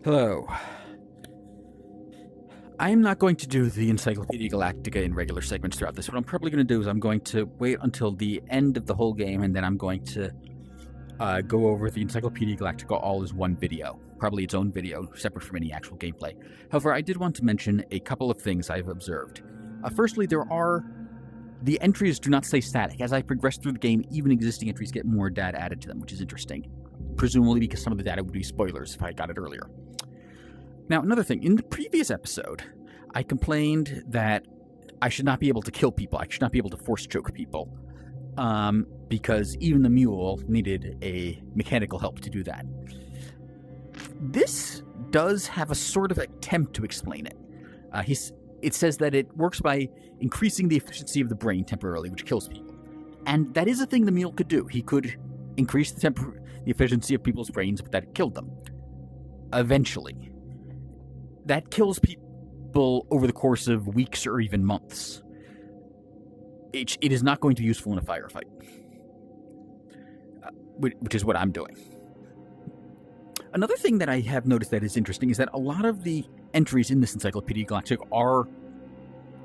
Hello. I am not going to do the Encyclopedia Galactica in regular segments throughout this. What I'm probably going to do is I'm going to wait until the end of the whole game, and then I'm going to go over the Encyclopedia Galactica all as one video. Probably its own video, separate from any actual gameplay. However, I did want to mention a couple of things I've observed. Firstly, the entries do not stay static. As I progress through the game, even existing entries get more data added to them, which is interesting. Presumably because some of the data would be spoilers if I got it earlier. Now, another thing. In the previous episode, I complained that I should not be able to kill people. I should not be able to force choke people. Because even the mule needed a mechanical help to do that. This does have a sort of attempt to explain it. It says that it works by increasing the efficiency of the brain temporarily, which kills people. And that is a thing the mule could do. He could increase the efficiency of people's brains, but that killed them. Eventually. That kills people over the course of weeks or even months. It is not going to be useful in a firefight. Which is what I'm doing. Another thing that I have noticed that is interesting is that a lot of the entries in this Encyclopedia Galactica are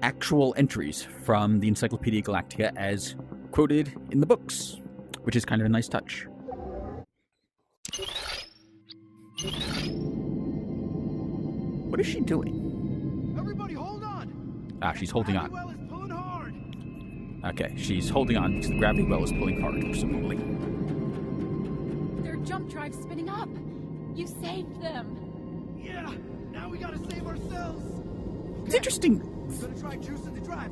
actual entries from the Encyclopedia Galactica as quoted in the books, which is kind of a nice touch. What is she doing? Everybody hold on! She's holding on. Well is pulling hard. Okay, she's holding on because the gravity well is pulling hard, presumably. Their jump drive's spinning up. You saved them. Yeah, now we gotta save ourselves. It's interesting. We're gonna try juicing the drive.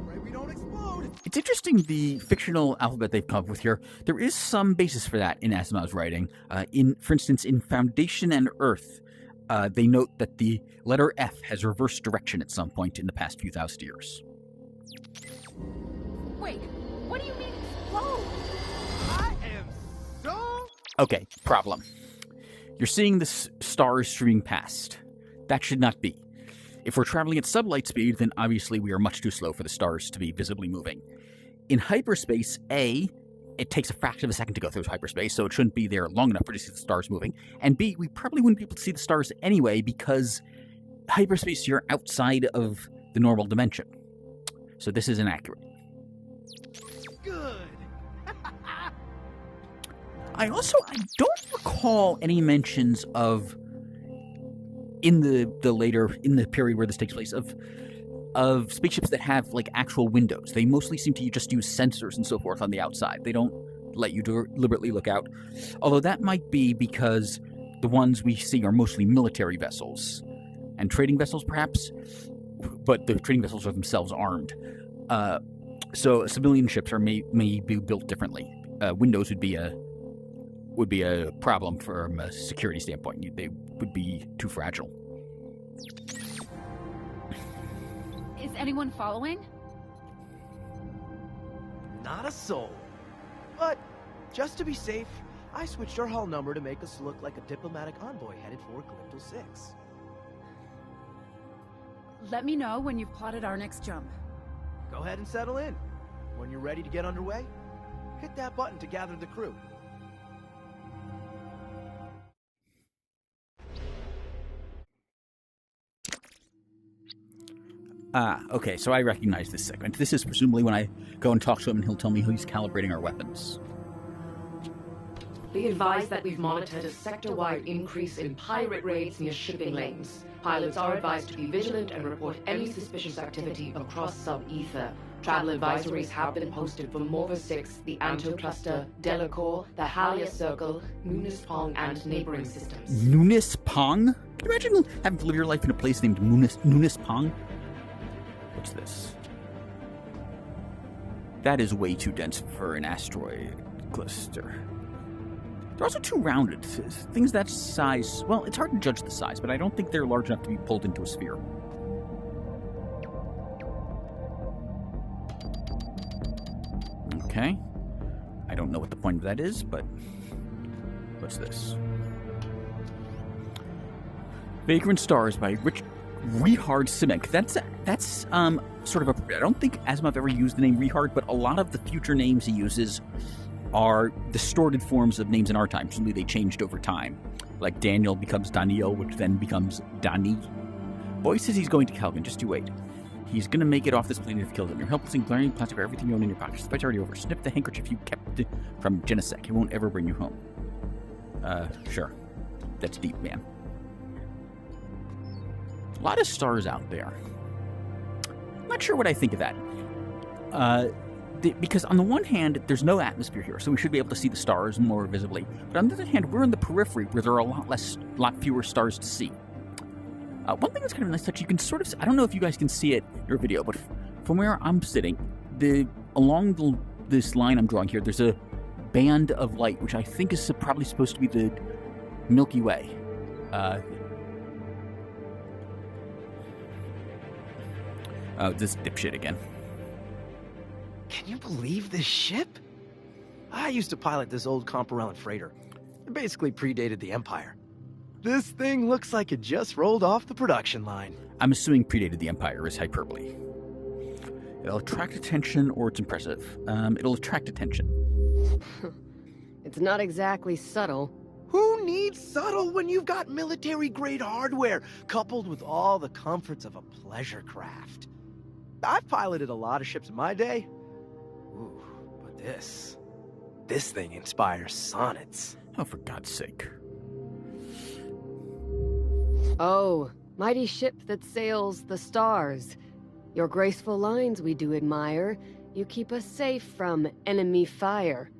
Pray we don't explode. It's interesting the fictional alphabet they've come up with here. There is some basis for that in Asimov's writing. For instance, in Foundation and Earth, they note that the letter F has reversed direction at some point in the past few thousand years. Wait, what do you mean explode? I am so... Okay, problem. You're seeing the stars streaming past. That should not be. If we're traveling at sublight speed, then obviously we are much too slow for the stars to be visibly moving. In hyperspace, it takes a fraction of a second to go through hyperspace, so it shouldn't be there long enough for to see the stars moving. And B, we probably wouldn't be able to see the stars anyway because hyperspace, you're outside of the normal dimension. So this is inaccurate. Good. I don't recall any mentions of in the period where this takes place of spaceships that have like actual windows. They mostly seem to just use sensors and so forth on the outside. They don't let you deliberately look out. Although that might be because the ones we see are mostly military vessels and trading vessels perhaps, but the trading vessels are themselves armed. So civilian ships may be built differently. Windows would be a problem from a security standpoint. They would be too fragile. Is anyone following? Not a soul. But, just to be safe, I switched our hull number to make us look like a diplomatic envoy headed for Calypto 6. Let me know when you've plotted our next jump. Go ahead and settle in. When you're ready to get underway, hit that button to gather the crew. Okay, so I recognize this segment. This is presumably when I go and talk to him and he'll tell me how he's calibrating our weapons. Be advised that we've monitored a sector-wide increase in pirate raids near shipping lanes. Pilots are advised to be vigilant and report any suspicious activity across sub-ether. Travel advisories have been posted for Morva 6, the Anto Cluster, Delacour, the Halia Circle, Nunis Pong, and neighboring systems. Nunis Pong? Can you imagine having to live your life in a place named Nunis Pong? What's this? That is way too dense for an asteroid cluster. They're also too rounded. Things that size... Well, it's hard to judge the size, but I don't think they're large enough to be pulled into a sphere. Okay. I don't know what the point of that is, but... What's this? Vagrant Stars by Richard Simek. That's sort of a... I don't think Asimov ever used the name Richard, but a lot of the future names he uses are distorted forms of names in our time. Presumably they changed over time. Like Daniel becomes Daniel, which then becomes Dani. Boy says he's going to Calvin. Just you wait. He's going to make it off this plane if you killed him. You're helpless and glaring plastic for everything you own in your pockets. The fight's already over. Snip the handkerchief you kept from Genesec. He won't ever bring you home. Sure. That's deep, man. A lot of stars out there. I'm not sure what I think of that. Because on the one hand, there's no atmosphere here, so we should be able to see the stars more visibly. But on the other hand, we're in the periphery where there are a lot fewer stars to see. One thing that's kind of a nice touch, you can sort of, I don't know if you guys can see it in your video, but from where I'm sitting, along this line I'm drawing here, there's a band of light, which I think is probably supposed to be the Milky Way. This dipshit again. Can you believe this ship? I used to pilot this old Comparellan freighter. It basically predated the Empire. This thing looks like it just rolled off the production line. I'm assuming predated the Empire is hyperbole. It'll attract attention, or it's impressive. It'll attract attention. It's not exactly subtle. Who needs subtle when you've got military-grade hardware, coupled with all the comforts of a pleasure craft? I've piloted a lot of ships in my day. Ooh, but this thing inspires sonnets. Oh, for God's sake. Oh, mighty ship that sails the stars. Your graceful lines we do admire. You keep us safe from enemy fire.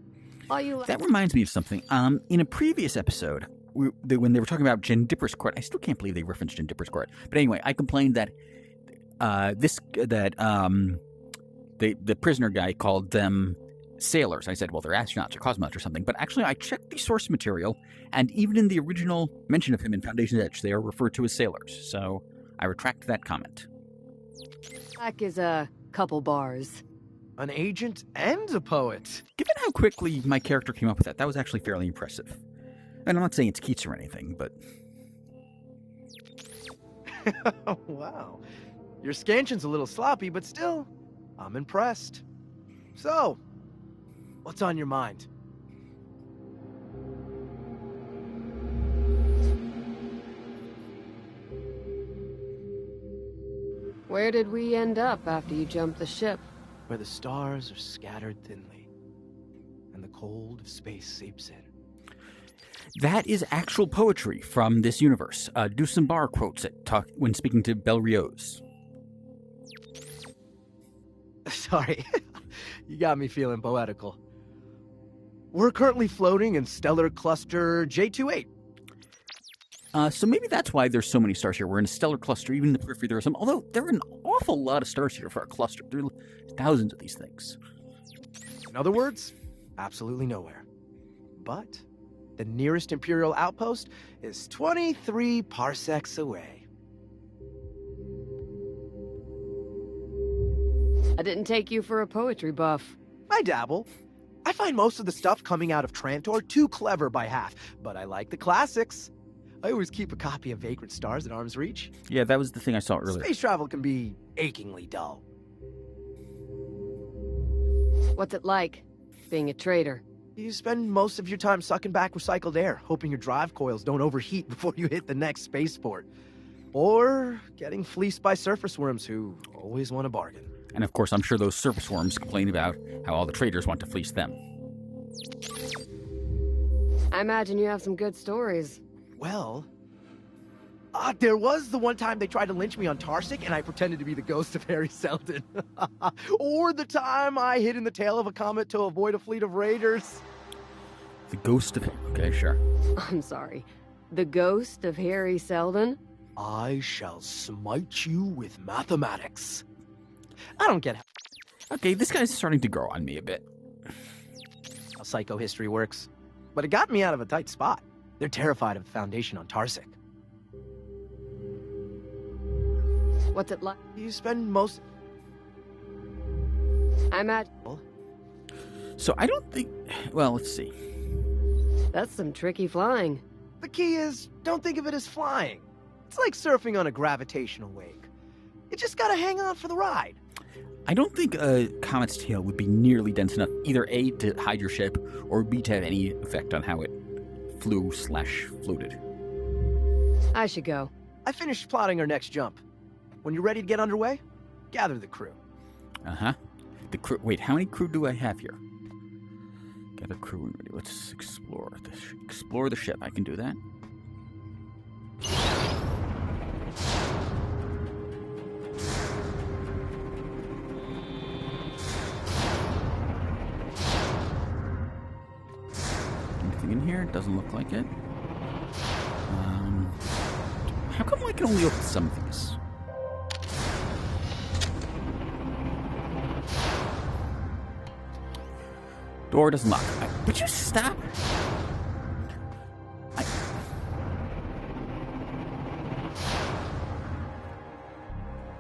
That reminds me of something. In a previous episode, when they were talking about Jin Dipper's court, I still can't believe they referenced Jin Dipper's court. But anyway, I complained that the prisoner guy called them sailors. I said, well, they're astronauts or cosmonauts or something. But actually, I checked the source material, and even in the original mention of him in Foundation's Edge, they are referred to as sailors. So I retract that comment. Black is a couple bars. An agent and a poet. Given how quickly my character came up with that was actually fairly impressive. And I'm not saying it's Keats or anything, but... Wow. Your scansion's a little sloppy, but still, I'm impressed. So, what's on your mind? Where did we end up after you jumped the ship? Where the stars are scattered thinly, and the cold of space seeps in. That is actual poetry from this universe. Dusan quotes it when speaking to Belriose. Sorry, you got me feeling poetical. We're currently floating in stellar cluster J28. So maybe that's why there's so many stars here. We're in a stellar cluster, even in the periphery there are some. Although there are an awful lot of stars here for a cluster. There are thousands of these things. In other words, absolutely nowhere. But the nearest Imperial outpost is 23 parsecs away. I didn't take you for a poetry buff. I dabble. I find most of the stuff coming out of Trantor too clever by half, but I like the classics. I always keep a copy of Vagrant Stars at arm's reach. Yeah, that was the thing I saw earlier. Space travel can be achingly dull. What's it like, being a traitor? You spend most of your time sucking back recycled air, hoping your drive coils don't overheat before you hit the next spaceport. Or getting fleeced by surface worms who always want a bargain. And of course, I'm sure those surface worms complain about how all the traders want to fleece them. I imagine you have some good stories. Well, there was the one time they tried to lynch me on Tarsik and I pretended to be the ghost of Harry Seldon. Or the time I hid in the tail of a comet to avoid a fleet of raiders. The ghost of... Okay, sure. I'm sorry. The ghost of Harry Seldon? I shall smite you with mathematics. I don't get how this guy's starting to grow on me a bit. psychohistory works, but it got me out of a tight spot. They're terrified of the Foundation on Tarsik. What's it like? You spend most... I'm at... So I don't think... Well, let's see. That's some tricky flying. The key is, don't think of it as flying. It's like surfing on a gravitational wave. You just gotta hang on for the ride. I don't think a comet's tail would be nearly dense enough, either A, to hide your ship, or B, to have any effect on how it flew/floated. I should go. I finished plotting our next jump. When you're ready to get underway, gather the crew. Uh-huh. The crew... Wait, how many crew do I have here? Gather crew and ready. Let's explore the ship. I can do that. Anything in here? Doesn't look like it. How come I can only open some of these? Door doesn't lock. Would you stop?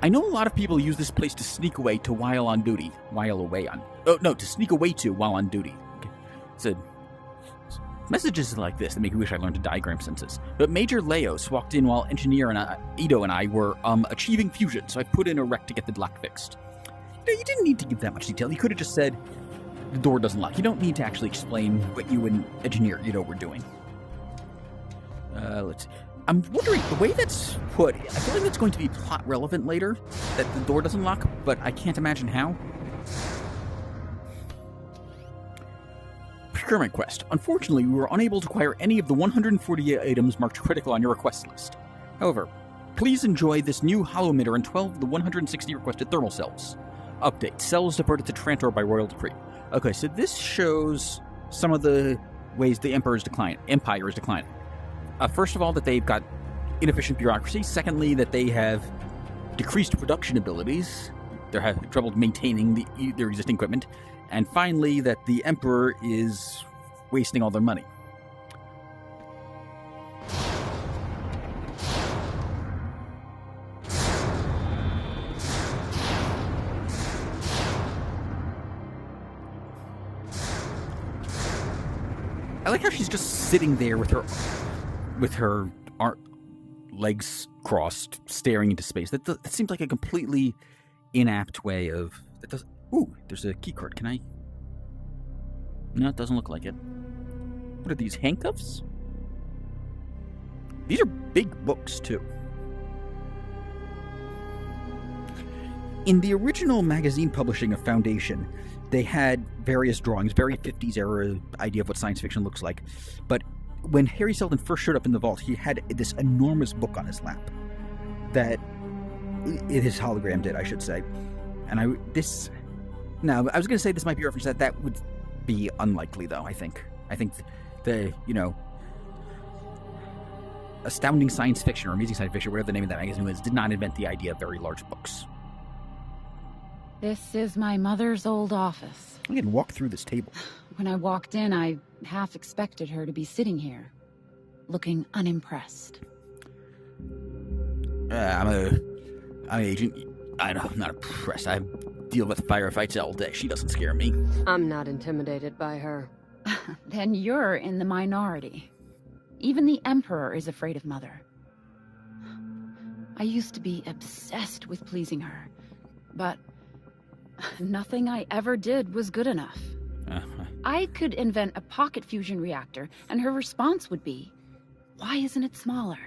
I know a lot of people use this place to sneak away to while on duty. To sneak away to while on duty. Okay. So, messages like this that make me wish I learned to diagram senses. But Major Leos walked in while Engineer and Ito and I were achieving fusion, so I put in a rec to get the lock fixed. You didn't need to give that much detail. You could have just said, the door doesn't lock. You don't need to actually explain what you and Engineer Ito were doing. Let's see. I'm wondering, the way that's put, I feel like that's going to be plot relevant later, that the door doesn't lock, but I can't imagine how. Procurement quest. Unfortunately, we were unable to acquire any of the 148 items marked critical on your request list. However, please enjoy this new hollow emitter and 12 of the 160 requested thermal cells. Update. Cells diverted to Trantor by royal decree. Okay, so this shows some of the ways the Empire is declining. First of all, that they've got inefficient bureaucracy. Secondly, that they have decreased production abilities. They're having trouble maintaining their existing equipment. And finally, that the Emperor is wasting all their money. I like how she's just sitting there with her legs crossed, staring into space. That seems like a completely inapt way of... Ooh, there's a key card. Can I... No, it doesn't look like it. What are these, handcuffs? These are big books, too. In the original magazine publishing of Foundation, they had various drawings, very 50s era idea of what science fiction looks like. But when Harry Seldon first showed up in the vault, he had this enormous book on his lap. His hologram did, I should say. And I was going to say this might be a reference that would be unlikely, though, I think. I think the, Astounding Science Fiction or Amazing Science Fiction, whatever the name of that magazine was, did not invent the idea of very large books. This is my mother's old office. I can walk through this table. When I walked in, I half expected her to be sitting here, looking unimpressed. I'm an agent. I'm not impressed. I deal with firefights all day. She doesn't scare me. I'm not intimidated by her. Then you're in the minority. Even the Emperor is afraid of Mother. I used to be obsessed with pleasing her, but nothing I ever did was good enough. I could invent a pocket fusion reactor, and her response would be, why isn't it smaller?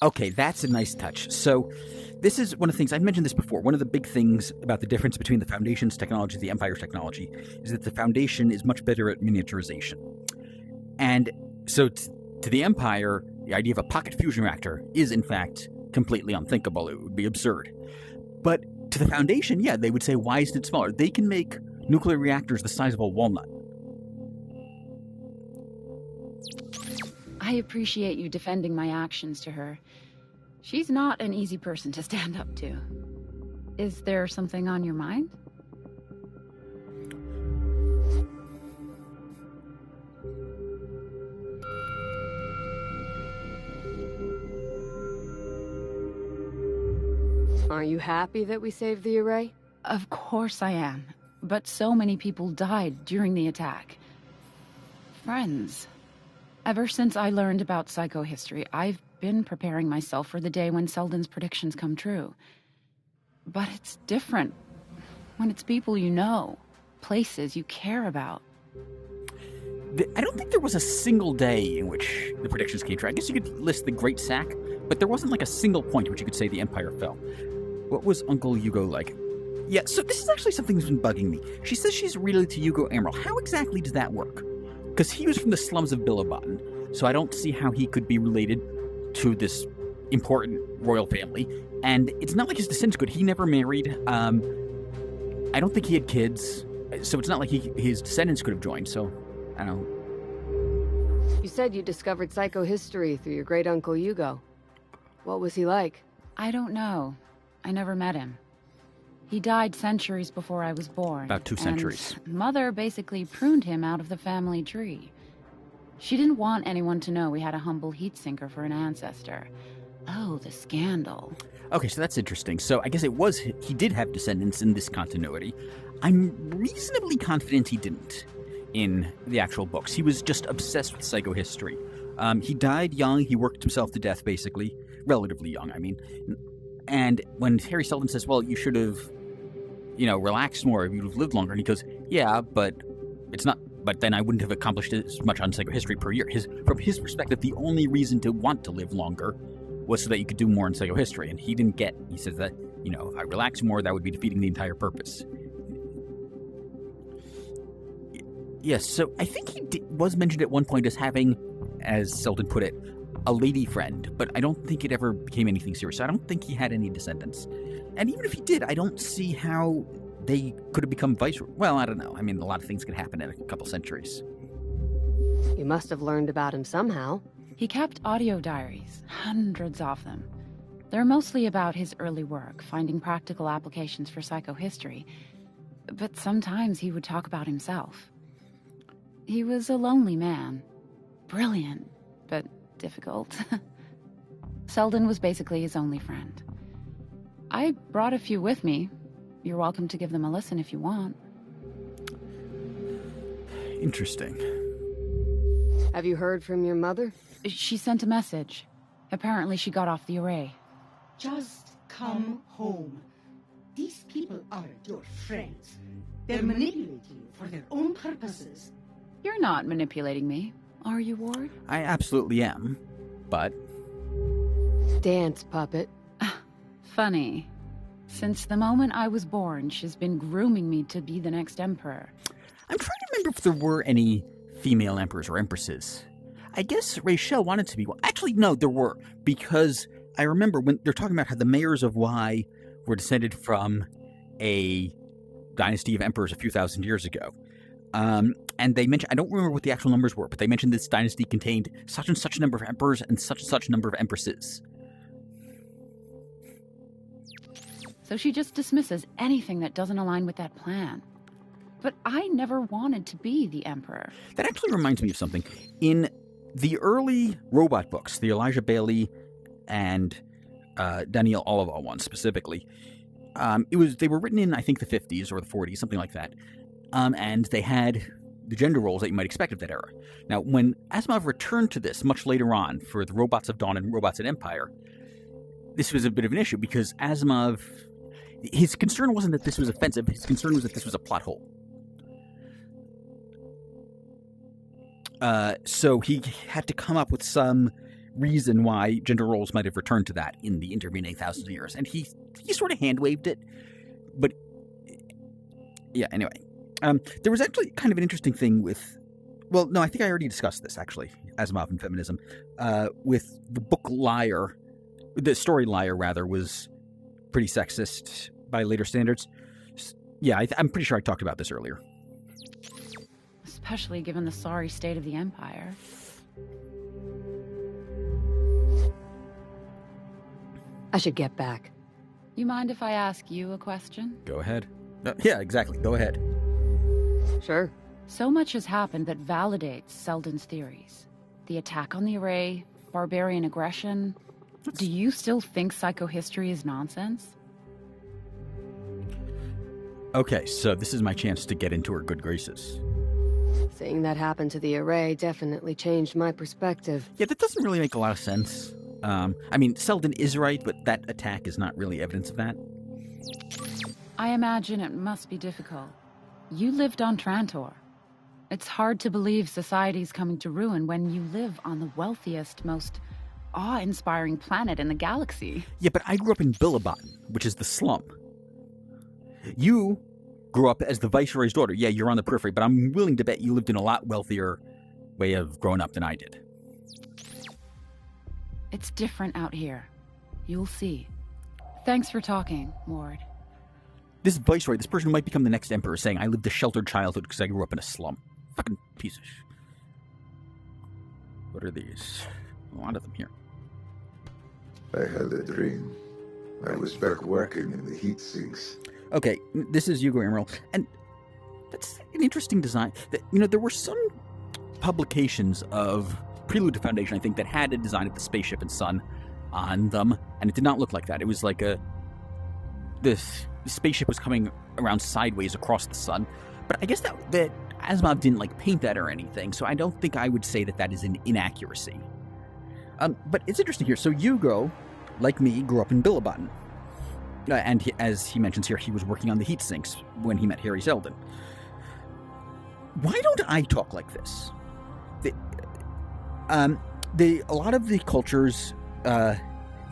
Okay, that's a nice touch. So, this is one of the things, I've mentioned this before, one of the big things about the difference between the Foundation's technology and the Empire's technology is that the Foundation is much better at miniaturization. And so, to the Empire, the idea of a pocket fusion reactor is, in fact, completely unthinkable. It would be absurd. But to the Foundation, yeah, they would say, why isn't it smaller? They can make nuclear reactors the size of a walnut. I appreciate you defending my actions to her. She's not an easy person to stand up to. Is there something on your mind? Are you happy that we saved the array? Of course I am. But so many people died during the attack. Friends. Ever since I learned about psychohistory, I've been preparing myself for the day when Seldon's predictions come true. But it's different when it's people you know, places you care about. I don't think there was a single day in which the predictions came true. I guess you could list the Great Sack, but there wasn't like a single point at which you could say the Empire fell. What was Uncle Hugo like? Yeah, so this is actually something that's been bugging me. She says she's related to Hugo Emerald. How exactly does that work? Because he was from the slums of Billibotten, so I don't see how he could be related to this important royal family. And it's not like his descendants could. He never married. I don't think he had kids, so it's not like his descendants could have joined, so I don't know. You said you discovered psychohistory through your great-uncle Hugo. What was he like? I don't know. I never met him. He died centuries before I was born. About 2 centuries. And Mother basically pruned him out of the family tree. She didn't want anyone to know we had a humble heat sinker for an ancestor. Oh, the scandal. Okay, so that's interesting. So I guess he did have descendants in this continuity. I'm reasonably confident he didn't in the actual books. He was just obsessed with psychohistory. He died young. He worked himself to death, basically. Relatively young, I mean. And when Harry Seldon says, well, you should have, relaxed more, you'd have lived longer. And he goes, yeah, but it's not. But then I wouldn't have accomplished as much on psychohistory per year. From his perspective, the only reason to want to live longer was so that you could do more in psychohistory. And he says that, if I relax more, that would be defeating the entire purpose. Yes, so I think he was mentioned at one point as having, as Selden put it, a lady friend, but I don't think it ever became anything serious. I don't think he had any descendants. And even if he did, I don't see how they could have become viceroy. Well, I don't know. I mean, a lot of things could happen in a couple centuries. You must have learned about him somehow. He kept audio diaries, hundreds of them. They're mostly about his early work, finding practical applications for psychohistory. But sometimes he would talk about himself. He was a lonely man. Brilliant, but difficult. Selden was basically his only friend. I brought a few with me. You're welcome to give them a listen if you want. Interesting. Have you heard from your mother? She sent a message. Apparently she got off the array. Just come home. These people aren't your friends. They're manipulating you for their own purposes. You're not manipulating me, are you, Ward? I absolutely am, but... Dance puppet. Funny. Since the moment I was born, she's been grooming me to be the next emperor. I'm trying to remember if there were any female emperors or empresses. I guess Rachel wanted to be one. Actually, no, there were. Because I remember when they're talking about how the mayors of Y were descended from a dynasty of emperors a few thousand years ago. And they mentioned, I don't remember what the actual numbers were, but they mentioned this dynasty contained such and such number of emperors and such number of empresses. So she just dismisses anything that doesn't align with that plan. But I never wanted to be the emperor. That actually reminds me of something. In the early robot books, the Elijah Bailey and Daniel Oliva ones specifically, they were written in, I think, the 50s or the 40s, something like that. And they had the gender roles that you might expect of that era. Now, when Asimov returned to this much later on for the Robots of Dawn and Robots at Empire, this was a bit of an issue because Asimov, his concern wasn't that this was offensive, his concern was that this was a plot hole. So he had to come up with some reason why gender roles might have returned to that in the intervening thousands of years. And he sort of hand-waved it. But, yeah, anyway. There was actually kind of an interesting thing with... Well, no, I think I already discussed this, actually, Asimov and feminism. With the book Liar, the story Liar, rather, was pretty sexist by later standards. Yeah, I'm pretty sure I talked about this earlier. Especially given the sorry state of the Empire. I should get back. You mind if I ask you a question? Go ahead. Yeah, exactly. Go ahead. Sure. So much has happened that validates Selden's theories. The attack on the array, barbarian aggression. Do you still think psychohistory is nonsense? Okay, so this is my chance to get into her good graces. Seeing that happen to the array definitely changed my perspective. Yeah, that doesn't really make a lot of sense. I mean, Selden is right, but that attack is not really evidence of that. I imagine it must be difficult. You lived on Trantor. It's hard to believe society's coming to ruin when you live on the wealthiest, most awe-inspiring planet in the galaxy. Yeah, but I grew up in Billabong, which is the slum. You grew up as the Viceroy's daughter. Yeah, you're on the periphery, but I'm willing to bet you lived in a lot wealthier way of growing up than I did. It's different out here. You'll see. Thanks for talking, Ward. This Viceroy, this person who might become the next emperor, saying, I lived a sheltered childhood because I grew up in a slum. Fucking piece of shit. What are these? A lot of them here. I had a dream. I was back working in the heat sinks. Okay, this is Hugo Emerald, and that's an interesting design. There were some publications of Prelude to Foundation, I think, that had a design of the spaceship and sun on them, and it did not look like that. It was like this spaceship was coming around sideways across the sun, but I guess that Asimov didn't paint that or anything, so I don't think I would say that is an inaccuracy. But it's interesting here. So Hugo, like me, grew up in Billabong. And as he mentions here, he was working on the heat sinks when he met Harry Seldon. Why don't I talk like this? A lot of the cultures they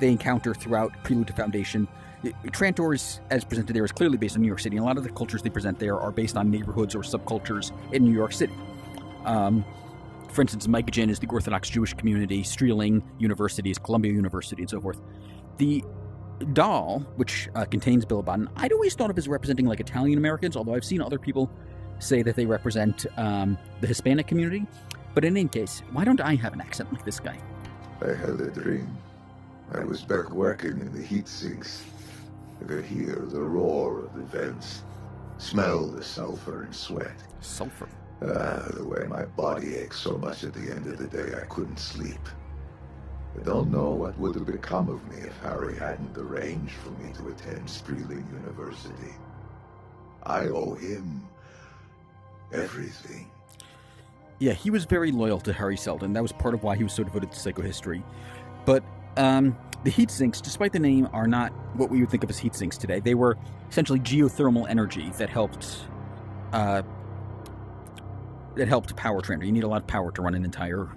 encounter throughout Prelude to Foundation, Trantor's, as presented there, is clearly based on New York City. And a lot of the cultures they present there are based on neighborhoods or subcultures in New York City. For instance, Mycogen is the Orthodox Jewish community, Streeling University is Columbia University, and so forth. The doll, which contains Billabong, I'd always thought of as representing Italian Americans, although I've seen other people say that they represent the Hispanic community. But in any case, why don't I have an accent like this guy? I had a dream. I was back working in the heat sinks. I could hear the roar of the vents, smell the sulfur and sweat. Sulfur? The way my body ached so much at the end of the day I couldn't sleep. I don't know what would have become of me if Harry hadn't arranged for me to attend Streeling University. I owe him everything. Yeah, he was very loyal to Harry Seldon. That was part of why he was so devoted to psychohistory. But the heat sinks, despite the name, are not what we would think of as heat sinks today. They were essentially geothermal energy that helped power Trantor. You need a lot of power to run an entire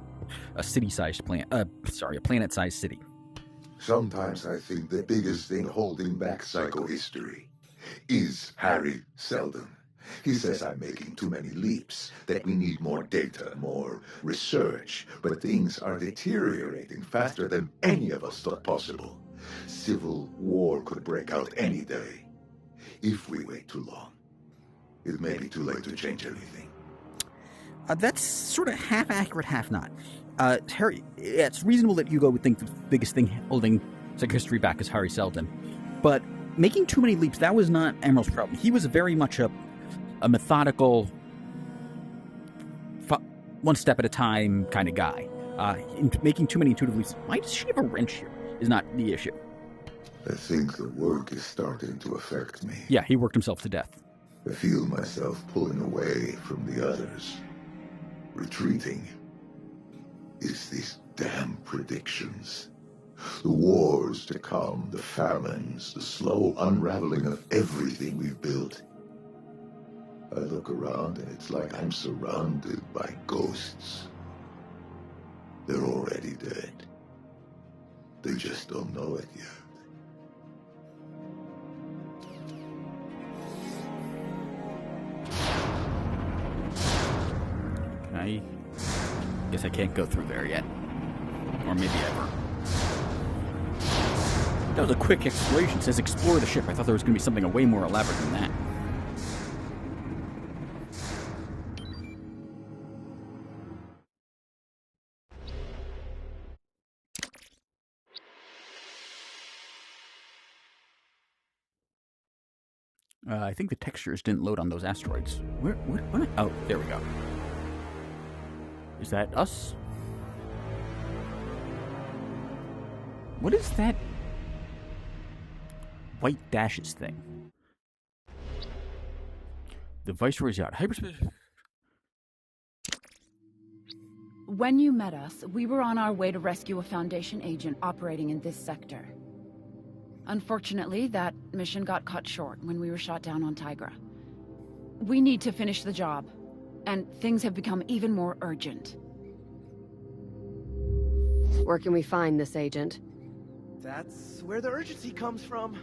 city-sized plant. A planet-sized city. Sometimes I think the biggest thing holding back psychohistory is Harry Seldon. He says I'm making too many leaps, that we need more data, more research, but things are deteriorating faster than any of us thought possible. Civil war could break out any day. If we wait too long, it may be too late to change anything. That's sort of half accurate, half not. Harry, it's reasonable that Hugo would think the biggest thing holding psychohistory back is Harry Seldon, but making too many leaps, that was not Emerald's problem. He was very much a methodical, one step at a time kind of guy. Making too many intuitive leaps. Why does she have a wrench here is not the issue. I think the work is starting to affect me. Yeah, he worked himself to death. I feel myself pulling away from the others. Retreating. It's these damn predictions. The wars to come, the famines, the slow unraveling of everything we've built. I look around and it's like I'm surrounded by ghosts. They're already dead. They just don't know it yet. I guess I can't go through there yet. Or maybe ever. That was a quick exploration. It says explore the ship. I thought there was going to be something way more elaborate than that. I think the textures didn't load on those asteroids. What? Oh, there we go. Is that us? What is that white dashes thing? The Viceroy's yacht. Hyperspace. When you met us, we were on our way to rescue a Foundation agent operating in this sector. Unfortunately, that mission got cut short when we were shot down on Tigra. We need to finish the job. and things have become even more urgent. Where can we find this agent? That's where the urgency comes from.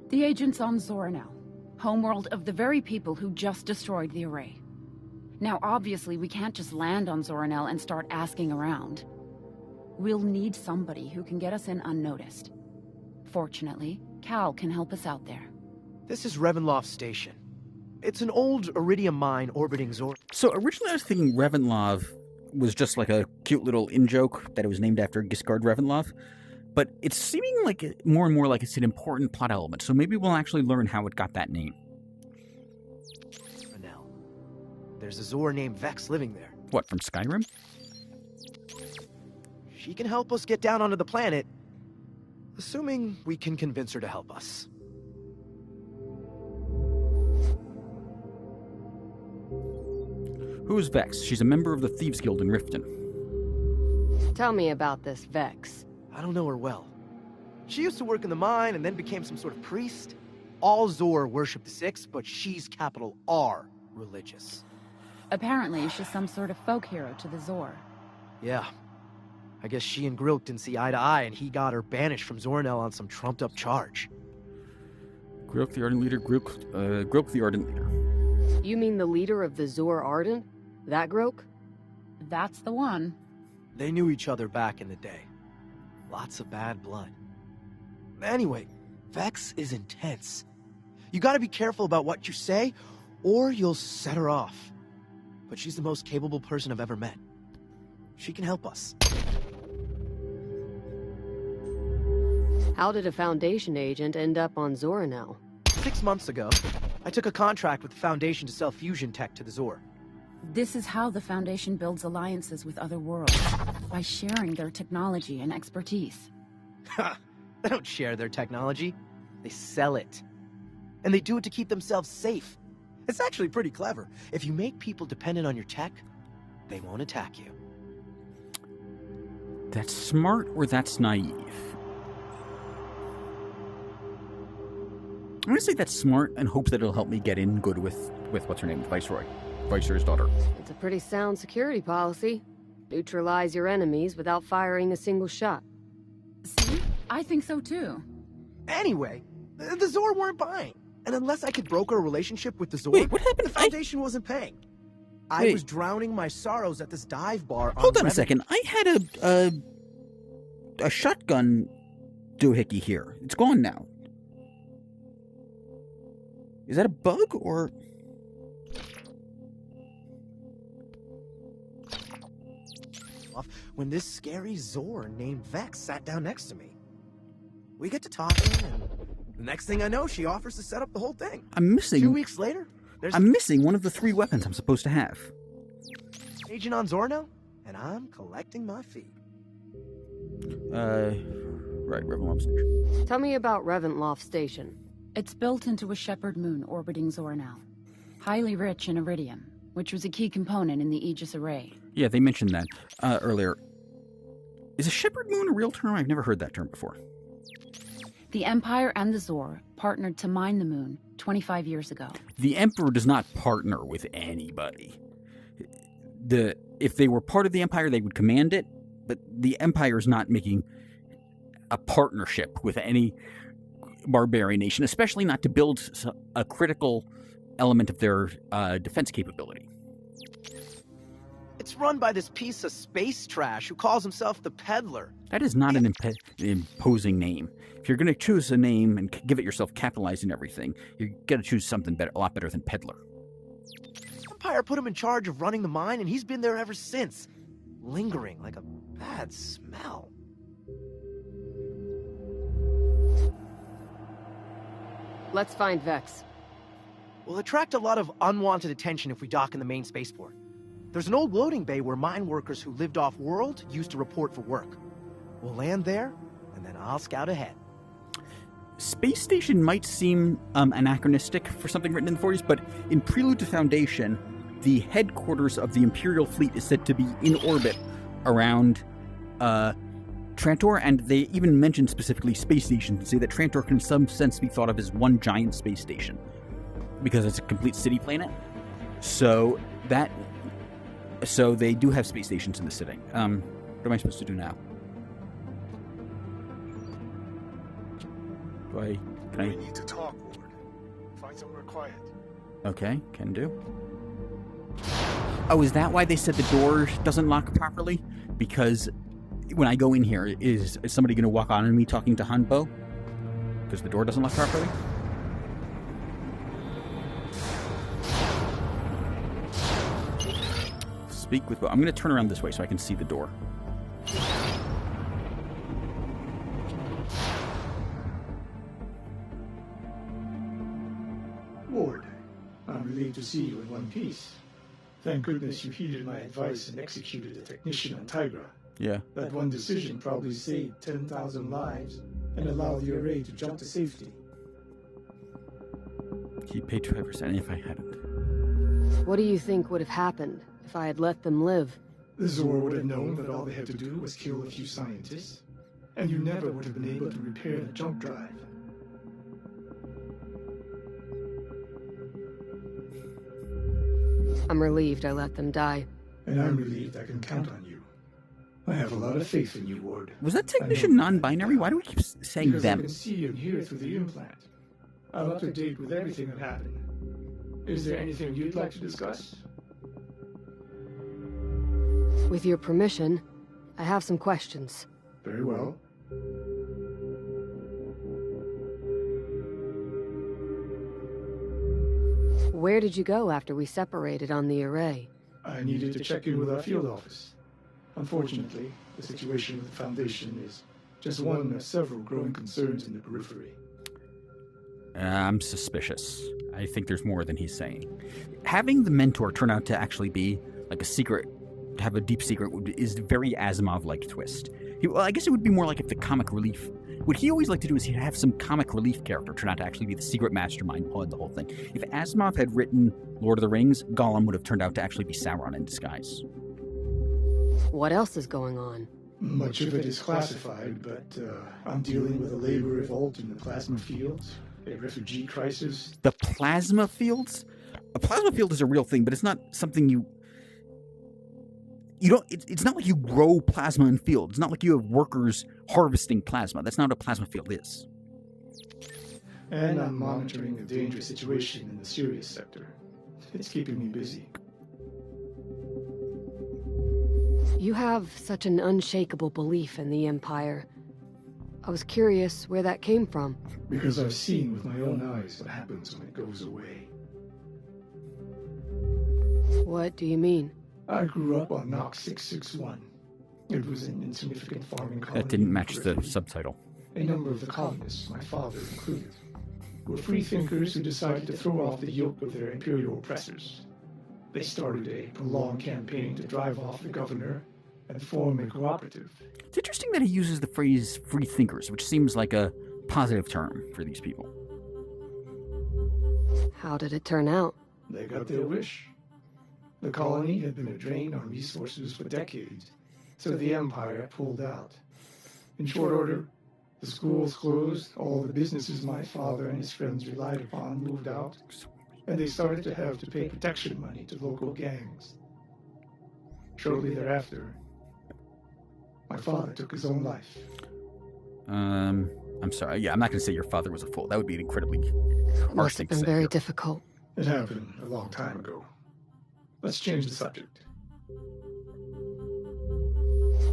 The agent's on Zoranel, homeworld of the very people who just destroyed the array. Now, obviously, we can't just land on Zoranel and start asking around. We'll need somebody who can get us in unnoticed. Fortunately, Cal can help us out there. This is Revenloft Station. It's an old iridium mine orbiting Zor. So originally I was thinking Revenlov was just like a cute little in-joke that it was named after Giscard Revenlov, but it's seeming like more and more like it's an important plot element, so maybe we'll actually learn how it got that name. Renel. There's a Zor named Vex living there. What, from Skyrim? She can help us get down onto the planet, assuming we can convince her to help us. Who is Vex? She's a member of the Thieves Guild in Riften. Tell me about this Vex. I don't know her well. She used to work in the mine and then became some sort of priest. All Zor worship the Six, but she's capital R religious. Apparently, she's some sort of folk hero to the Zor. Yeah. I guess she and Grilk didn't see eye to eye, and he got her banished from Zoranel on some trumped-up charge. Grilk the Ardent Leader, Grilk the Ardent Leader. You mean the leader of the Zor Ardent? That Grok? That's the one. They knew each other back in the day. Lots of bad blood. Anyway, Vex is intense. You gotta be careful about what you say, or you'll set her off. But she's the most capable person I've ever met. She can help us. How did a Foundation agent end up on Zoranel? 6 months ago, I took a contract with the Foundation to sell fusion tech to the Zor. This is how the Foundation builds alliances with other worlds, by sharing their technology and expertise. Ha! They don't share their technology. They sell it. And they do it to keep themselves safe. It's actually pretty clever. If you make people dependent on your tech, they won't attack you. That's smart or that's naive? I'm going to say that's smart and hope that it'll help me get in good with what's her name, Viceroy's daughter. It's a pretty sound security policy. Neutralize your enemies without firing a single shot. See? I think so too. Anyway, the Zor weren't buying. And unless I could broker a relationship with the Zor, Wait, what happened? the Foundation wasn't paying. I Wait. was drowning my sorrows at this dive bar. Hold on a second. I had a shotgun doohickey here. It's gone now. Is that a bug or? When this scary Zor named Vex sat down next to me. We get to talking, and the next thing I know, she offers to set up the whole thing. I'm missing. 2 weeks later, there's I'm missing one of the 3 weapons I'm supposed to have. agent on Zorno, and I'm collecting my fee. Right, Revenloft Station. Tell me about Revenloft Station. It's built into a shepherd moon orbiting Zoranel. Highly rich in iridium, which was a key component in the Aegis array. Yeah, they mentioned that earlier. Is a shepherd moon a real term? I've never heard that term before. The Empire and the Zor partnered to mine the moon 25 years ago. The Emperor does not partner with anybody. If they were part of the Empire, they would command it, but the Empire is not making a partnership with any barbarian nation, especially not to build a critical element of their defense capability. It's run by this piece of space trash who calls himself the Peddler. That is not an imposing name. If you're going to choose a name and give it yourself capitalized and everything, you're going to choose something better, a lot better than Peddler. Empire put him in charge of running the mine, and he's been there ever since. Lingering like a bad smell. Let's find Vex. We'll attract a lot of unwanted attention if we dock in the main spaceport. There's an old loading bay where mine workers who lived off-world used to report for work. We'll land there, and then I'll scout ahead. Space Station might seem anachronistic for something written in the 40s, but in Prelude to Foundation, the headquarters of the Imperial fleet is said to be in orbit around Trantor, and they even mention specifically space stations and say that Trantor can in some sense be thought of as one giant space station because it's a complete city planet. So That... So they do have space stations in the city. What am I supposed to do now? Can I... We need to talk, Ward. Find somewhere quiet. Okay, can do. Oh, is that why they said the door doesn't lock properly? Because when I go in here, is somebody going to walk on me talking to Hanbo? Because the door doesn't lock properly? Speak with... I'm going to turn around this way so I can see the door. Ward, I'm relieved to see you in one piece. Thank goodness you heeded my advice and executed a technician on Tigra. Yeah. That one decision probably saved 10,000 lives and allowed the array to jump to safety. He paid 5% if I hadn't. What do you think would have happened if I had let them live? The Zor would have known that all they had to do was kill a few scientists, and you never would have been able to repair the jump drive. I'm relieved I let them die. And I'm relieved I can count on you. I have a lot of faith in you, Ward. Was that technician non-binary? Why do we keep saying Because them? I can see and hear through the implant. I'm up to date with everything that happened. Is there anything you'd like to discuss? With your permission, I have some questions. Very well. Where did you go after we separated on the array? I needed to check in with our field office. Unfortunately, the situation with the Foundation is just one of several growing concerns in the periphery. I'm suspicious. I think there's more than he's saying. Having the mentor turn out to actually be like a secret, have a deep secret, is very Asimov-like twist. Well, I guess it would be more like if the comic relief... What he always liked to do is he'd have some comic relief character turn out to actually be the secret mastermind behind the whole thing. If Asimov had written Lord of the Rings, Gollum would have turned out to actually be Sauron in disguise. What else is going on? Much of it is classified, but I'm dealing with a labor revolt in the plasma fields, a refugee crisis. The plasma fields? A plasma field is a real thing, but it's not something you don't... It's not like you grow plasma in fields. It's not like you have workers harvesting plasma. That's not what a plasma field is. And I'm monitoring a dangerous situation in the Sirius sector. It's keeping me busy. You have such an unshakable belief in the Empire. I was curious where that came from. Because I've seen with my own eyes what happens when it goes away. What do you mean? I grew up on Nox 661. It was an insignificant farming colony. That didn't match the subtitle. A number of the colonists, my father included, were free thinkers who decided to throw off the yoke of their imperial oppressors. They started a prolonged campaign to drive off the governor and form a cooperative. It's interesting that he uses the phrase free thinkers, which seems like a positive term for these people. How did it turn out? They got their wish. The colony had been a drain on resources for decades, so the Empire pulled out. In short order, the schools closed, all the businesses my father and his friends relied upon moved out, and they started to have to pay protection money to local gangs. Shortly thereafter, my father took his own life. I'm sorry. Yeah, I'm not going to say your father was a fool. That would be an incredibly harsh Must thing have to been say. very difficult. It happened a long time ago. Let's change the subject.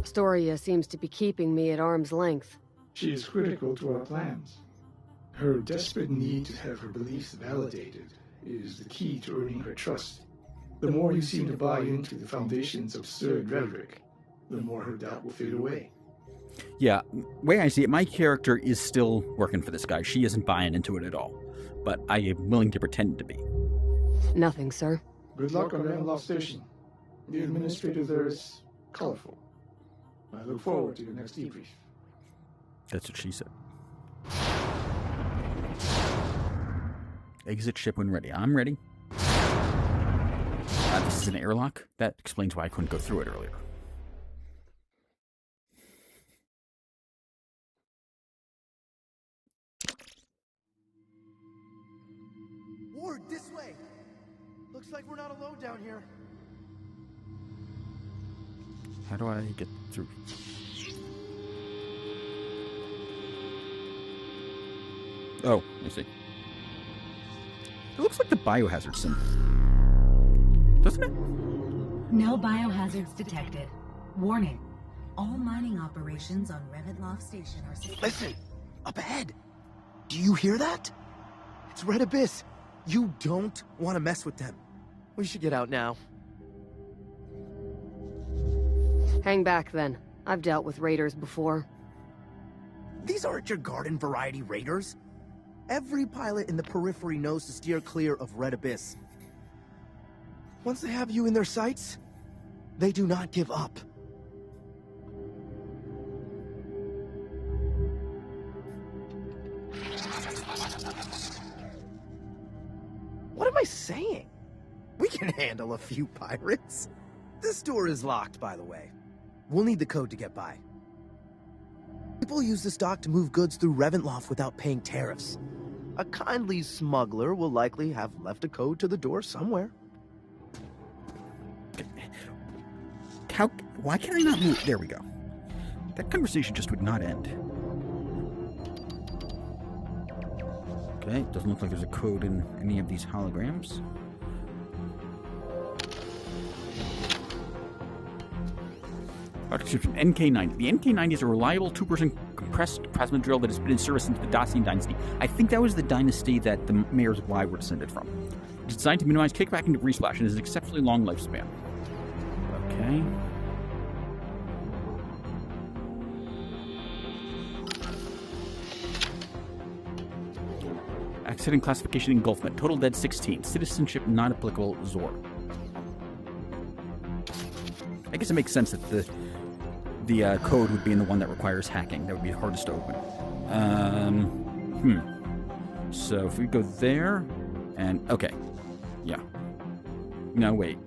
Astoria seems to be keeping me at arm's length. She is critical to our plans. Her desperate need to have her beliefs validated is the key to earning her trust. The more you seem to buy into the Foundation's absurd rhetoric, the more her doubt will fade away. Yeah, way I see it, my character is still working for this guy. She isn't buying into it at all. But I am willing to pretend to be. Nothing, sir. Good luck on Ravenloft Station. The administrator there is colorful. I look forward to your next debrief. That's what she said. Exit ship when ready. I'm ready. This is an airlock. That explains why I couldn't go through it earlier. Ward, this way! Looks Looks like we're not alone down here. How do I get through? Oh, I see. It looks like the biohazard symbol. Doesn't it? No biohazards detected. Warning. All mining operations on Reventloft Station are... Listen! Up ahead! Do you hear that? It's Red Abyss. You don't want to mess with them. We should get out now. Hang back, then. I've dealt with raiders before. These aren't your garden variety raiders. Every pilot in the periphery knows to steer clear of Red Abyss. Once they have you in their sights, they do not give up. What am I saying? We can handle a few pirates. This door is locked, by the way. We'll need the code to get by. People use this dock to move goods through Reventloft without paying tariffs. A kindly smuggler will likely have left a code to the door somewhere. Why can I not move? There we go. That conversation just would not end. Okay, doesn't look like there's a code in any of these holograms. Description, NK90. The NK90 is a reliable 2-person compressed plasma drill that has been in service since the Dacian dynasty. I think that was the dynasty that the Mayors of Y were descended from. It's designed to minimize kickback and debris splash and has an exceptionally long lifespan. Okay. Accident classification engulfment. Total dead 16. Citizenship not applicable. Zor. I guess it makes sense that the code would be in the one that requires hacking. That would be hardest to open. So if we go there, and okay, yeah. No, wait.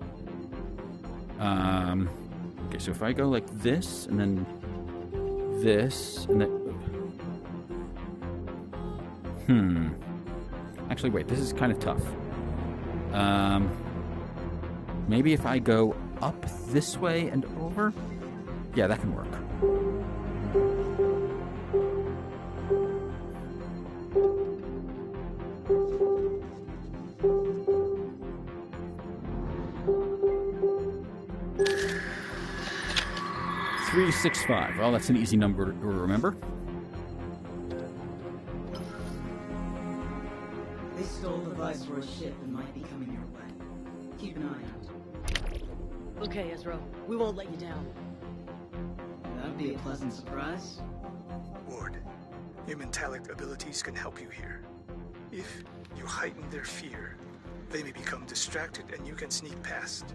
Okay, so if I go like this, and then this, and then, Actually, wait. This is kind of tough. Maybe if I go up this way and over. Yeah, that can work. $365. Well, that's an easy number to remember. They stole the Viceroy's ship and might be coming your way. Keep an eye out. Okay, Ezra. We won't let you down. That'd be a pleasant surprise. Ward, your mentalic abilities can help you here. If you heighten their fear, they may become distracted and you can sneak past.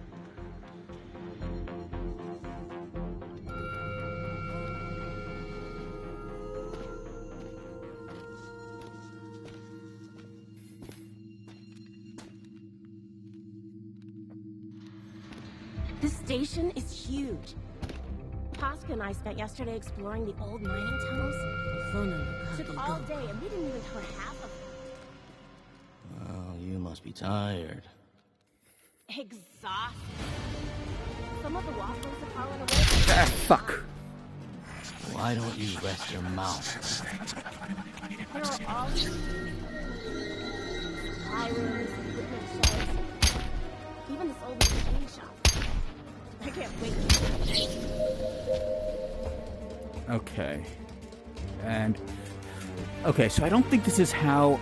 This station is huge. Pasca and I spent yesterday exploring the old mining tunnels. Took all day and we didn't even cover half of them. Oh, you must be tired. Exhausted. Some of the waffles have fallen away. Ah, fuck. Why don't you rest your mouth? There are all these supply rooms, equipment sheds, even this old machine shop. I can't wait. Okay. And... okay, so I don't think this is how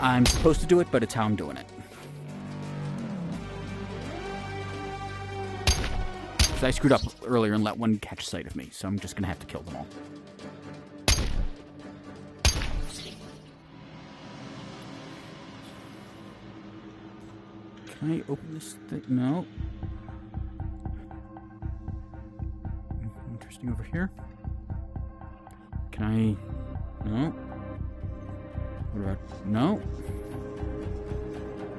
I'm supposed to do it, but it's how I'm doing it. So I screwed up earlier and let one catch sight of me, so I'm just gonna have to kill them all. Can I open this thing? No. Interesting over here. Can I... no. What about... no.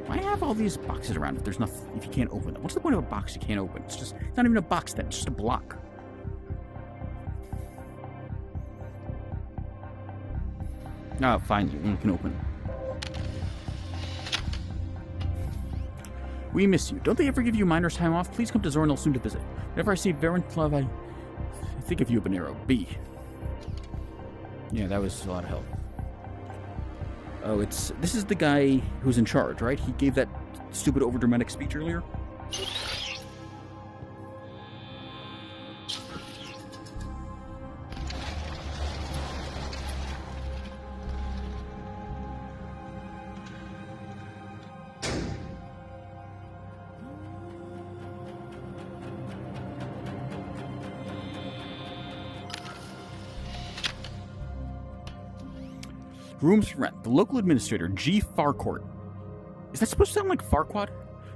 Why have all these boxes around if there's nothing, if you can't open them? What's the point of a box you can't open? It's just, it's not even a box then, it's just a block. Oh, fine, you can open. We miss you. Don't they ever give you miners time off? Please come to Zornil soon to visit. Whenever I see Varentlov, I think of you, Banero. B. Yeah, that was a lot of help. Oh, this is the guy who's in charge, right? He gave that stupid overdramatic speech earlier? Rooms for rent. The local administrator, G. Farcourt. Is that supposed to sound like Farquaad?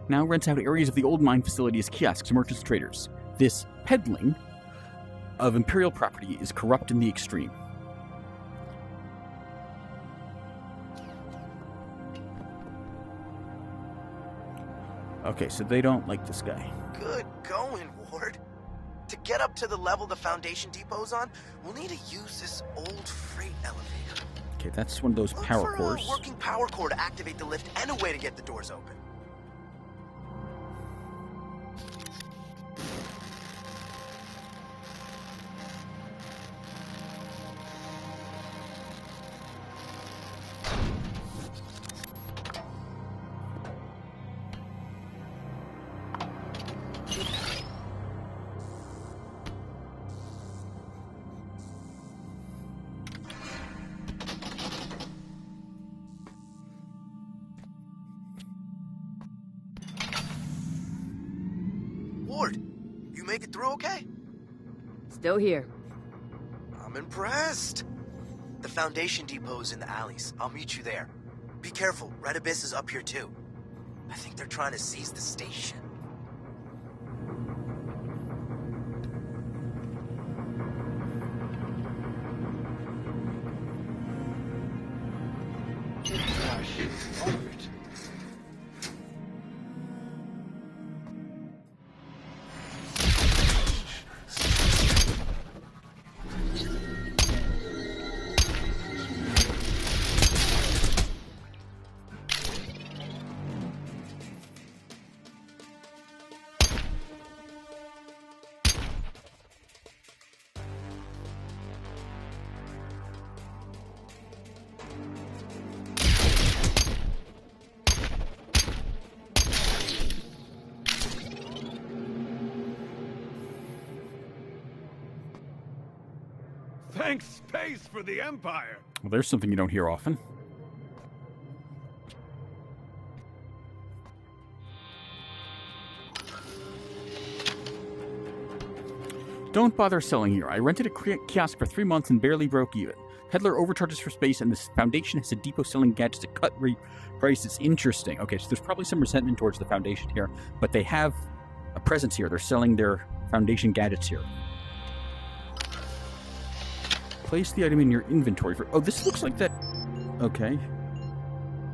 Now rents out areas of the old mine facility as kiosks, merchants, traders. This peddling of imperial property is corrupt in the extreme. Okay, so they don't like this guy. Good going, Ward. To get up to the level the Foundation depot's on, we'll need to use this old freight elevator. Okay, that's one of those power cores. Look for a working power core to activate the lift and a way to get the doors open. Ward, you make it through okay? Still here. I'm impressed. The Foundation depot's in the alleys. I'll meet you there. Be careful, Red Abyss is up here too. I think they're trying to seize the station. Thanks, space, for the Empire. Well, there's something you don't hear often. Don't bother selling here. I rented a kiosk for 3 months and barely broke even. Peddler overcharges for space, and this Foundation has a depot selling gadgets at cut rate prices. Interesting. Okay, so there's probably some resentment towards the Foundation here, but they have a presence here. They're selling their Foundation gadgets here. Place the item in your inventory for... Oh, this looks like that... Okay.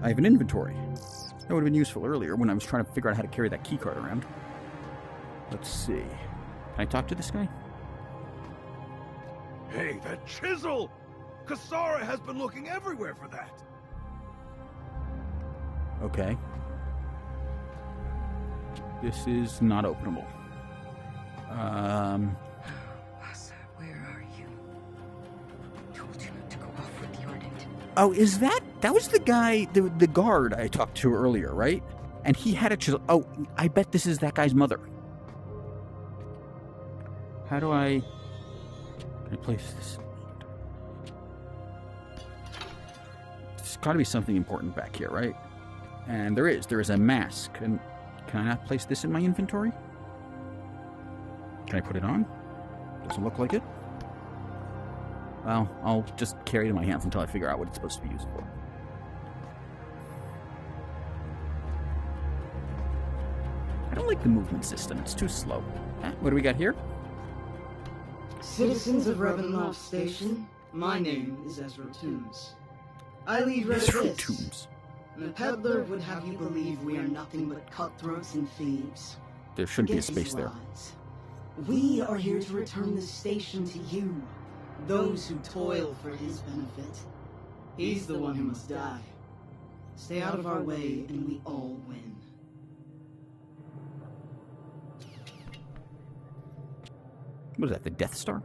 I have an inventory. That would have been useful earlier when I was trying to figure out how to carry that keycard around. Let's see. Can I talk to this guy? Hey, that chisel! Kasara has been looking everywhere for that. Okay. This is not openable. Oh, is that was the guy, the guard I talked to earlier, right? And he had a chisel. Oh, I bet this is that guy's mother. How do I place this? There's got to be something important back here, right? And there is a mask. And can I not place this in my inventory? Can I put it on? Doesn't look like it. Well, I'll just carry it in my hands until I figure out what it's supposed to be used for. I don't like the movement system. It's too slow. What do we got here? Citizens of Ravenloft Station, my name is Ezra Toombs. I lead Red Abyss. And the peddler would have you believe we are nothing but cutthroats and thieves. There shouldn't be a space there. We are here to return the station to you, those who toil for his benefit. He's the one who must die. Stay out of our way and we all win. What is that, the Death Star?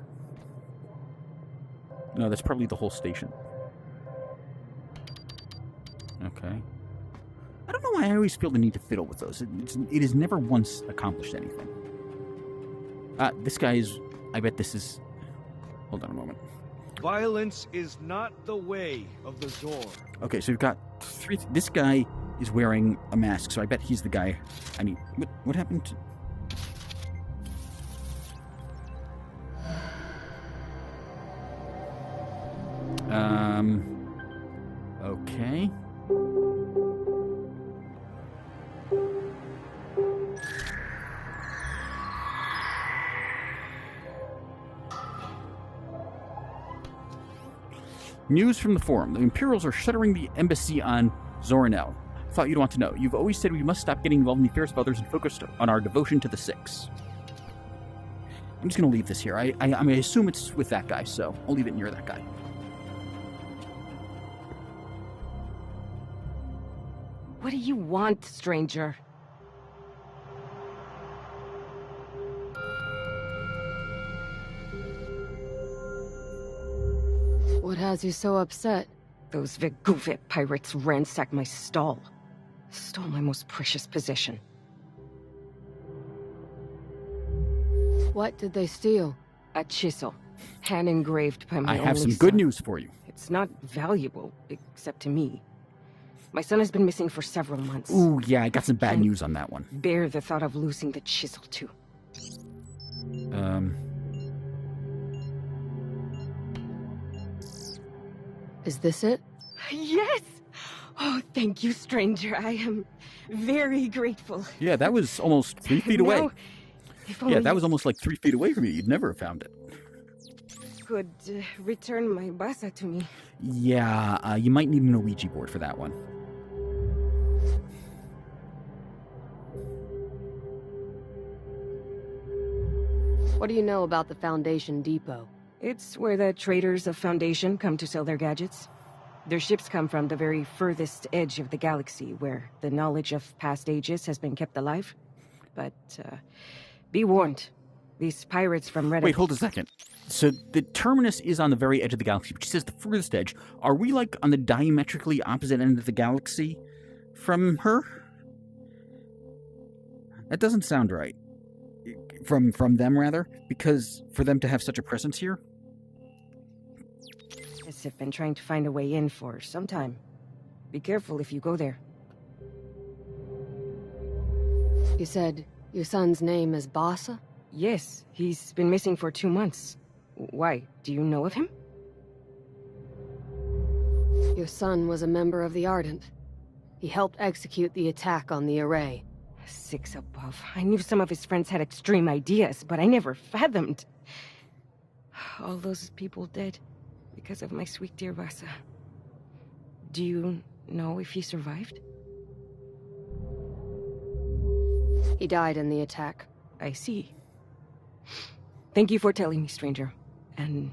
No, that's probably the whole station. Okay. I don't know why I always feel the need to fiddle with those. It has never once accomplished anything. This guy is... I bet this is... Hold on a moment. Violence is not the way of the Zor. Okay, so we've got 3... This guy is wearing a mask, so I bet he's the guy I need... What happened to... Okay. News from the forum. The Imperials are shuttering the embassy on Zorinel. Thought you'd want to know. You've always said we must stop getting involved in the affairs of others and focus on our devotion to the Six. I'm just going to leave this here. I assume it's with that guy, so I'll leave it near that guy. What do you want, stranger? What has you so upset? Those Viguvet pirates ransacked my stall. Stole my most precious possession. What did they steal? A chisel, hand engraved by my I have only some good son. news for you. It's not valuable, except to me. My son has been missing for several months. Ooh, yeah, I got some bad news on that one. Bear the thought of losing the chisel, too. Is this it? Yes! Oh, thank you, stranger. I am very grateful. Yeah, that was almost 3 feet away. Now, if only Yeah, that was almost like 3 feet away from you. You'd never have found it. could return my basa to me. Yeah, you might need an Ouija board for that one. What do you know about the Foundation Depot? It's where the traders of Foundation come to sell their gadgets. Their ships come from the very furthest edge of the galaxy, where the knowledge of past ages has been kept alive. But, be warned. These pirates from Reddit... Wait, hold a second. So the terminus is on the very edge of the galaxy, but she says the furthest edge. Are we, like, on the diametrically opposite end of the galaxy from her? That doesn't sound right. From them, rather? Because for them to have such a presence here? Yes, I've been trying to find a way in for some time. Be careful if you go there. You said your son's name is Basa? Yes, he's been missing for 2 months. Why? Do you know of him? Your son was a member of the Ardent. He helped execute the attack on the array. 6 above. I knew some of his friends had extreme ideas, but I never fathomed. All those people dead because of my sweet dear Basa. Do you know if he survived? He died in the attack. I see. Thank you for telling me, stranger. And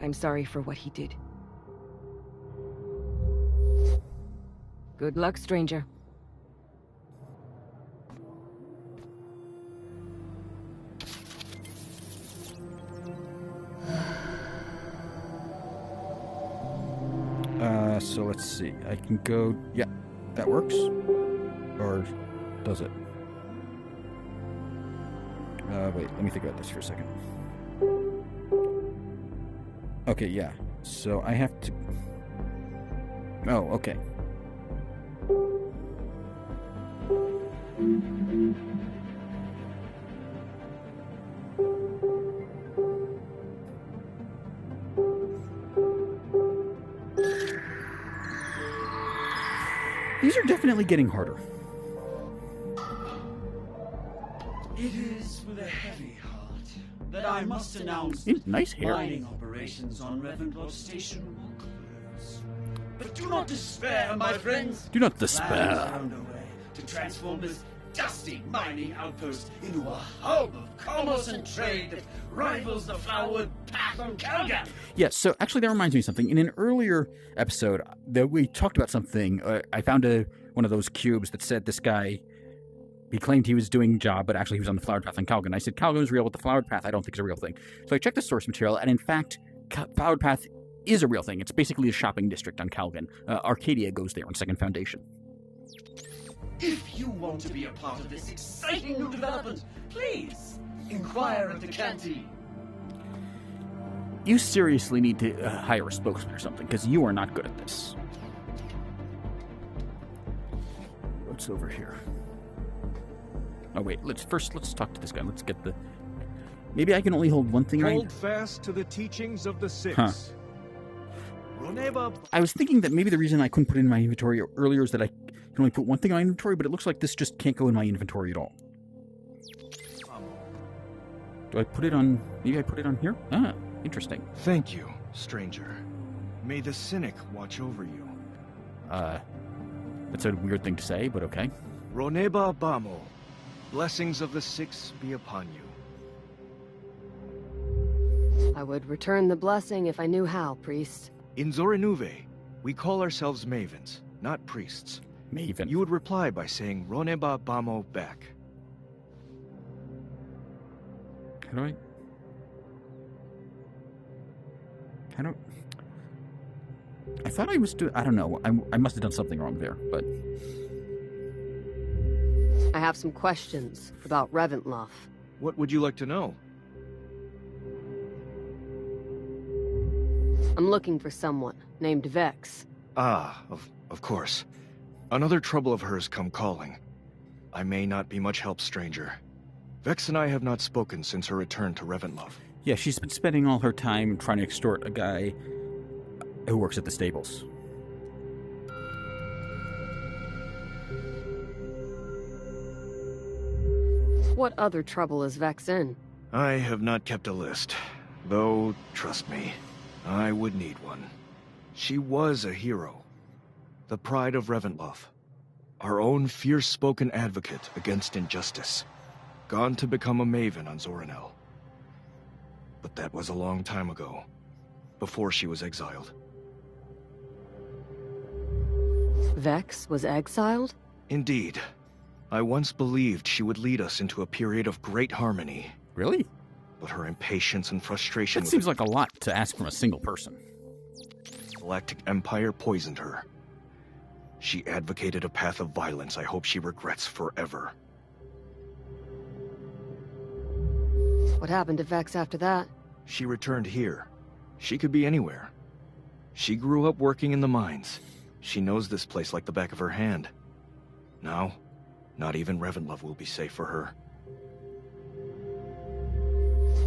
I'm sorry for what he did. Good luck, stranger. So let's see. I can go... Yeah, that works. Or does it? Wait, let me think about this for a second. Okay, yeah. So I have to... Oh, okay. These are definitely getting harder. It is with a heavy heart that I must announce Nice hair. mining operations on Reventlow Station will close. But do not despair, my friends. Do not Plans despair. are underway to transform this dusty mining outpost into a hub of commerce and trade that rivals the Flowerwood Path on Calgan. Yeah, so actually that reminds me of something. In an earlier episode, that we talked about something. I found one of those cubes that said this guy He claimed he was doing a job, but actually he was on the Flowered Path on Calgon. I said, Calgon is real, but the Flowered Path I don't think is a real thing. So I checked the source material, and in fact, Flowered Path is a real thing. It's basically a shopping district on Calgon. Arcadia goes there on Second Foundation. If you want to be a part of this exciting new development, please inquire at the canteen. You seriously need to hire a spokesman or something, because you are not good at this. What's over here? Oh wait, let's talk to this guy. Let's get the... Maybe I can only hold one thing. Hold fast to the teachings of the Six. Huh. I was thinking that maybe the reason I couldn't put it in my inventory earlier is that I can only put one thing in my inventory, but it looks like this just can't go in my inventory at all. Do I put it on... Maybe I put it on here? Ah, interesting. Thank you, stranger. May the Cynic watch over you. That's a weird thing to say, but okay. Roneba Bamo. Blessings of the Six be upon you. I would return the blessing if I knew how, priest. In Zorinuve, we call ourselves mavens, not priests. Maven. You would reply by saying Roneba Bamo back. How do I thought I was doing... I don't know. I must have done something wrong there, but... I have some questions about Reventlof. What would you like to know? I'm looking for someone named Vex. Ah, of course. Another trouble of hers come calling. I may not be much help, stranger. Vex and I have not spoken since her return to Reventlof. Yeah, she's been spending all her time trying to extort a guy who works at the stables. What other trouble is Vex in? I have not kept a list. Though, trust me, I would need one. She was a hero. The pride of Reventlof. Our own fierce-spoken advocate against injustice. Gone to become a maven on Zoranel. But that was a long time ago. Before she was exiled. Vex was exiled? Indeed. I once believed she would lead us into a period of great harmony. Really? But her impatience and frustration... That seems like a lot to ask from a single person. The Galactic Empire poisoned her. She advocated a path of violence I hope she regrets forever. What happened to Vex after that? She returned here. She could be anywhere. She grew up working in the mines. She knows this place like the back of her hand. Now, not even Reventlof will be safe for her.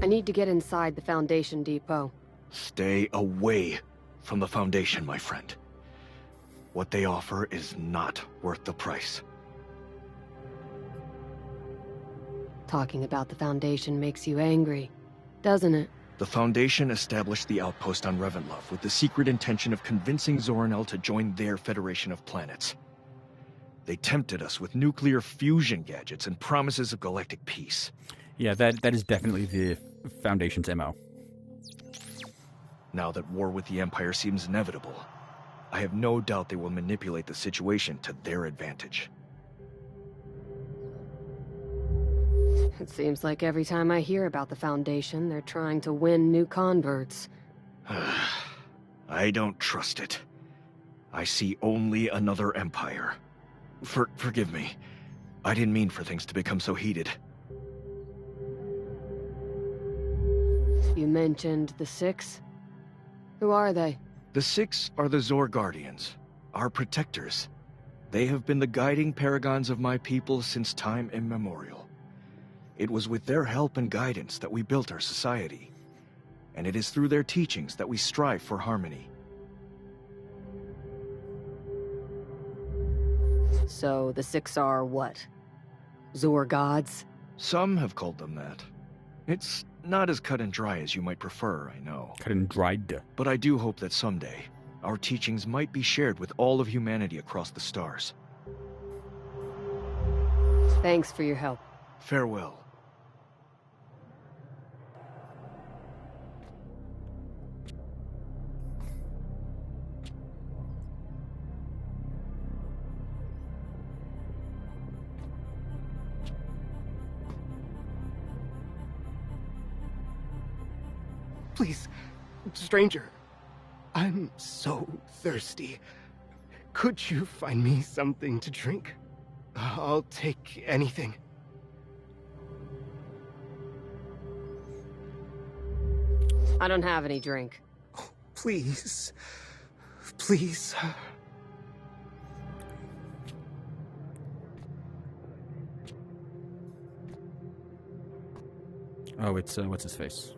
I need to get inside the Foundation depot. Stay away from the Foundation, my friend. What they offer is not worth the price. Talking about the Foundation makes you angry, doesn't it? The Foundation established the outpost on Reventlof with the secret intention of convincing Zoranel to join their Federation of Planets. They tempted us with nuclear fusion gadgets and promises of galactic peace. Yeah, that is definitely the Foundation's MO. Now that war with the Empire seems inevitable, I have no doubt they will manipulate the situation to their advantage. It seems like every time I hear about the Foundation, they're trying to win new converts. I don't trust it. I see only another empire. Forgive me. I didn't mean for things to become so heated. You mentioned the Six? Who are they? The Six are the Zor Guardians, our protectors. They have been the guiding paragons of my people since time immemorial. It was with their help and guidance that we built our society. And it is through their teachings that we strive for harmony. So the Six are what? Zor gods? Some have called them that. It's not as cut and dry as you might prefer, I know. Cut and dried. But I do hope that someday, our teachings might be shared with all of humanity across the stars. Thanks for your help. Farewell. Please, stranger. I'm so thirsty. Could you find me something to drink? I'll take anything. I don't have any drink. Please. Please. Oh, it's, what's his face?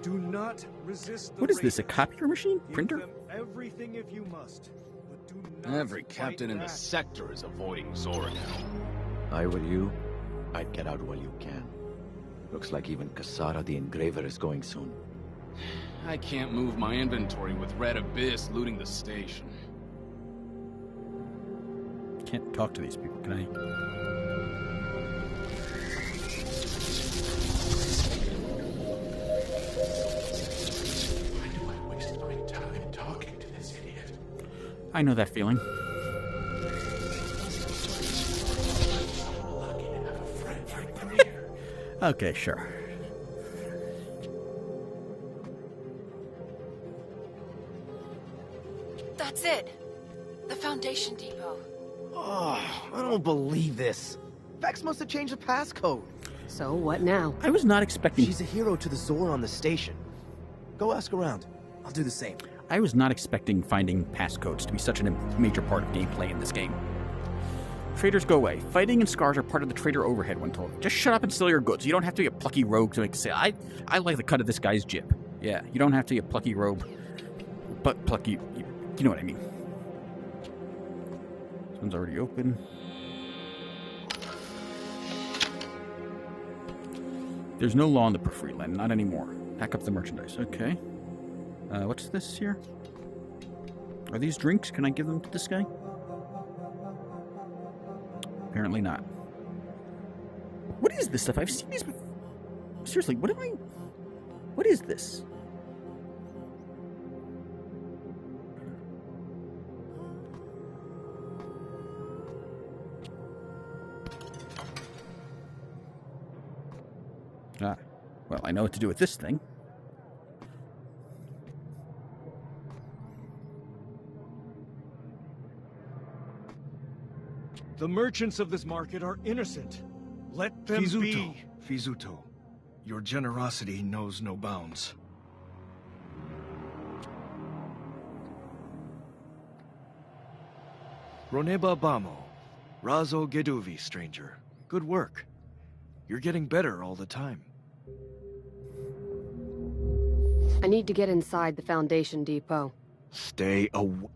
Do not resist the What is this, a raiders. copier machine? Give Printer? them everything if you must, but do not Every captain in the sector is avoiding Zora now. I were you, I'd get out while you can. Looks like even Kasara the Engraver is going soon. I can't move my inventory with Red Abyss looting the station. Can't talk to these people, can I? I know that feeling. Okay, sure. That's it. The Foundation Depot. Oh, I don't believe this. Vex must have changed the passcode. So, what now? I was not expecting... She's a hero to the Zora on the station. Go ask around. I'll do the same. I was not expecting finding passcodes to be such a major part of gameplay in this game. Traders go away. Fighting and scars are part of the trader overhead when told. Just shut up and sell your goods. You don't have to be a plucky rogue to make a sale. I like the cut of this guy's jib. Yeah, you don't have to be a plucky rogue. But plucky... You know what I mean. This one's already open. There's no law in the periphery land. Not anymore. Pack up the merchandise. Okay. What's this here? Are these drinks? Can I give them to this guy? Apparently not. What is this stuff? I've seen these before. Seriously, what am I... What is this? Ah, well, I know what to do with this thing. The merchants of this market are innocent. Let them be. Fizuto, your generosity knows no bounds. Roneba Bamo, Razo Geduvi, stranger. Good work. You're getting better all the time. I need to get inside the Foundation Depot. Stay away.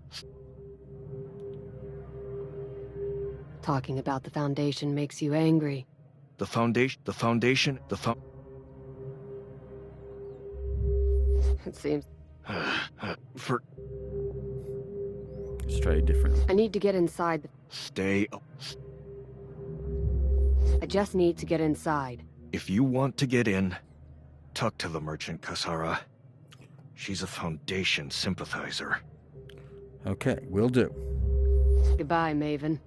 Talking about the Foundation makes you angry. The Foundation. It seems... Let's try a different... I need to get inside the... Stay... I just need to get inside. If you want to get in, talk to the merchant, Kasara. She's a Foundation sympathizer. Okay, will do. Goodbye, Maven.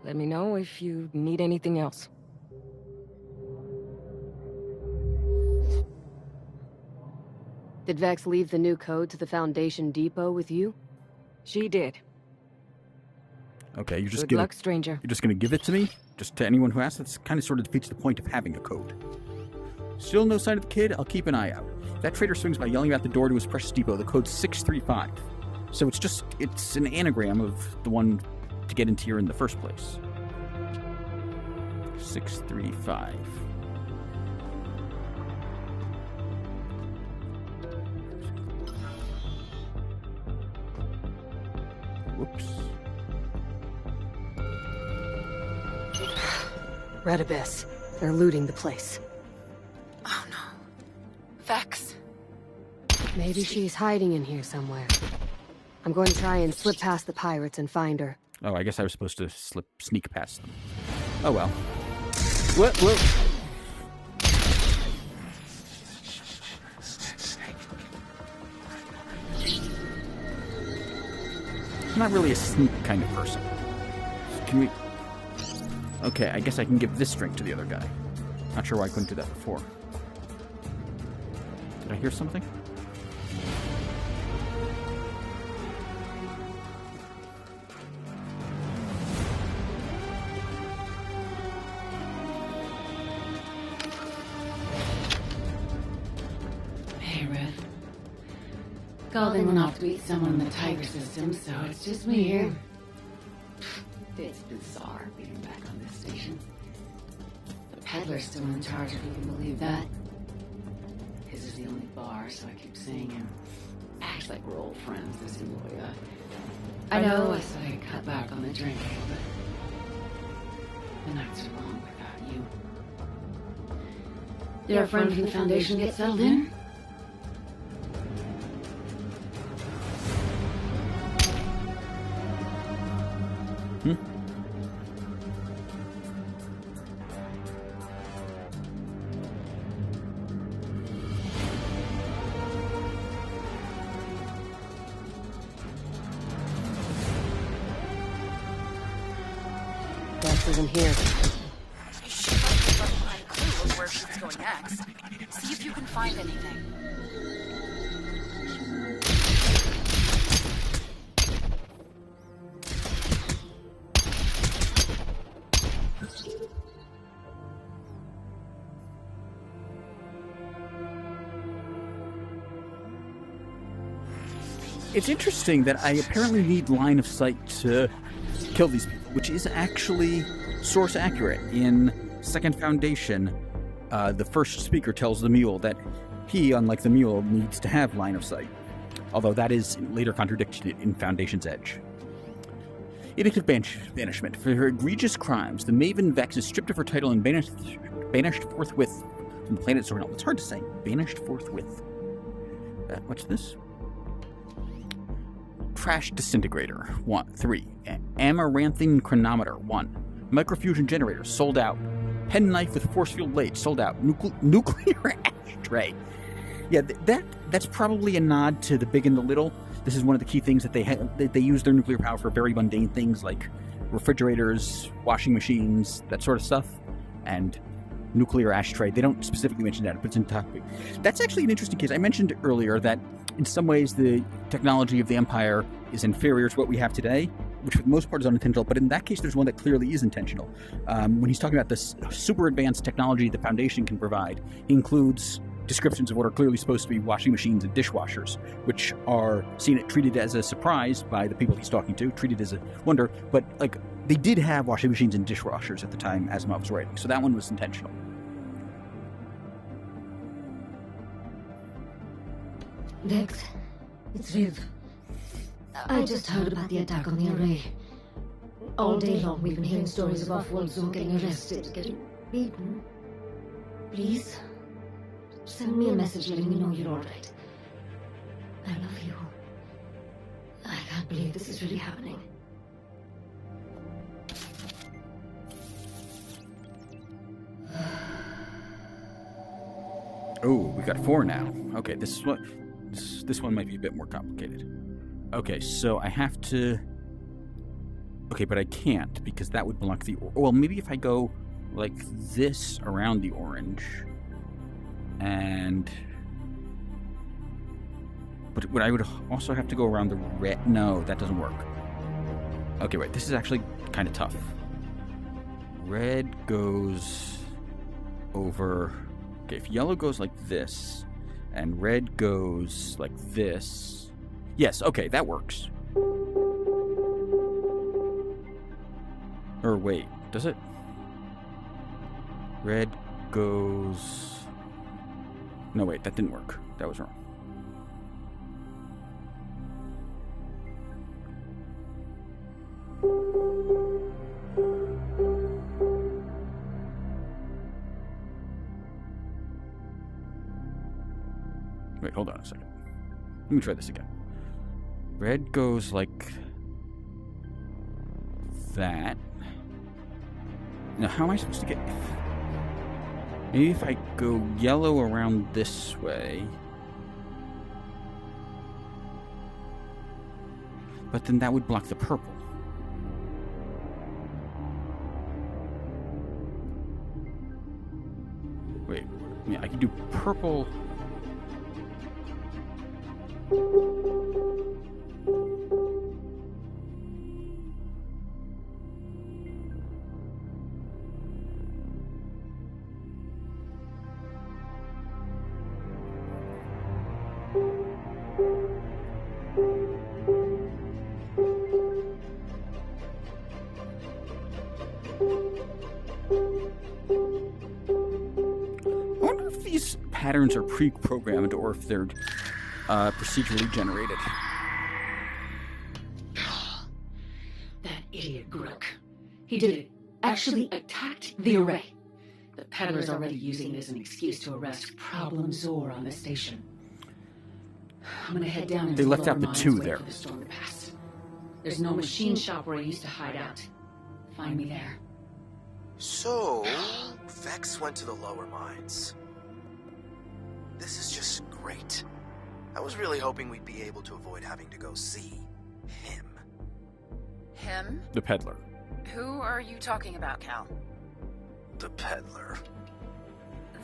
Let me know if you need anything else. Did Vex leave the new code to the Foundation Depot with you? She did. Okay, you're just Good luck, stranger. You're just gonna give it to me? Just to anyone who asks? That's kind of sort of defeats the point of having a code. Still no sign of the kid? I'll keep an eye out. If that trader swings by yelling out the door to his precious depot, the code's 635. So it's an anagram of the one to get into here in the first place. 635. Whoops. Red Abyss. They're looting the place. Oh no. Vex. Maybe she's hiding in here somewhere. I'm going to try and slip past the pirates and find her. Oh, I guess I was supposed to sneak past them. Oh well. Whoa. I'm not really a sneak kind of person. Can we... Okay, I guess I can give this drink to the other guy. Not sure why I couldn't do that before. Did I hear something? Hey, Riff. Galding went off to eat someone in the Tiger system, so it's just me here. It's bizarre being back on this station. The peddler's still in charge, if you can believe that. His is the only bar, so I keep seeing him. Acts like we're old friends, this Aloya. I know I said I'd cut back on the drinking, but the nights are long without you. Did our friend from the Foundation get settled in? Beth isn't here. You should have a clue of where she was going next. See if you can find anything. It's interesting that I apparently need line of sight to kill these people, which is actually source accurate. In Second Foundation, the first speaker tells the mule that he, unlike the mule, needs to have line of sight. Although that is later contradicted in Foundation's Edge. Edict of banishment. For her egregious crimes, the Maven Vex is stripped of her title and banished forthwith from the planet Zornel. It's hard to say. Banished forthwith. What's this? Trash disintegrator, 3. Amaranthine chronometer, 1. Microfusion generator, sold out. Penknife with force field blade, sold out. Nuclear ashtray. Yeah, that's probably a nod to the big and the little. This is one of the key things that they use their nuclear power for very mundane things like refrigerators, washing machines, that sort of stuff, and nuclear ashtray. They don't specifically mention that, but it's in topic. That's actually an interesting case. I mentioned earlier that in some ways the technology of the Empire is inferior to what we have today, which for the most part is unintentional, but in that case there's one that clearly is intentional. When he's talking about this super advanced technology the Foundation can provide, he includes descriptions of what are clearly supposed to be washing machines and dishwashers, which are treated as a surprise by the people he's talking to, treated as a wonder, but like they did have washing machines and dishwashers at the time Asimov was writing, so that one was intentional. Dex, it's Riv. I just heard about the attack on the array. All day long we've been hearing stories of off-world Zor getting arrested, getting beaten. Please, send me a message letting me know you're alright. I love you. I can't believe this is really happening. Oh, we got 4 now. Okay, this one might be a bit more complicated. Okay, so I have to... Okay, but I can't, because that would block the... Well, maybe if I go like this around the orange, and... But I would also have to go around the red... No, that doesn't work. Okay, wait, this is actually kind of tough. Red goes over... Okay, if yellow goes like this, and red goes like this... Yes, okay, that works. Or wait, does it? Red goes... No, wait, that didn't work. That was wrong. Wait, hold on a second. Let me try this again. Red goes like that. Now, how am I supposed to get... Maybe if I go yellow around this way. But then that would block the purple. Yeah, I can do purple. Patterns are pre-programmed or if they're procedurally generated. That idiot Grook. He did it. Actually attacked the array. The peddler's already using it as an excuse to arrest Problem Zor on the station. I'm gonna head down into They left the out the lower two mines, wait there. for the storm to pass. There's no machine shop where I used to hide out. Find me there. So, Vex went to the lower mines. This is just great. I was really hoping we'd be able to avoid having to go see him. Him? The peddler. Who are you talking about, Cal? The peddler.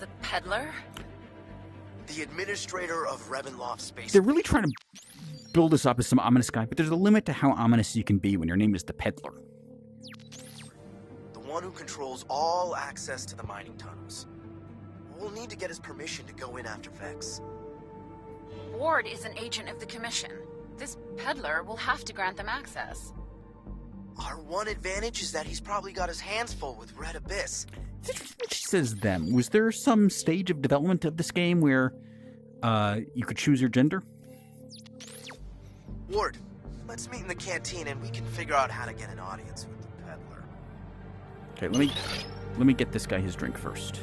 The peddler? The administrator of Ravenloft Space. They're really trying to build us up as some ominous guy, but there's a limit to how ominous you can be when your name is the peddler. The one who controls all access to the mining tunnels. We'll need to get his permission to go in after Vex. Ward is an agent of the Commission. This peddler will have to grant them access. Our one advantage is that he's probably got his hands full with Red Abyss. She says them. Was there some stage of development of this game where you could choose your gender? Ward, let's meet in the canteen and we can figure out how to get an audience with the peddler. Okay, let me get this guy his drink first.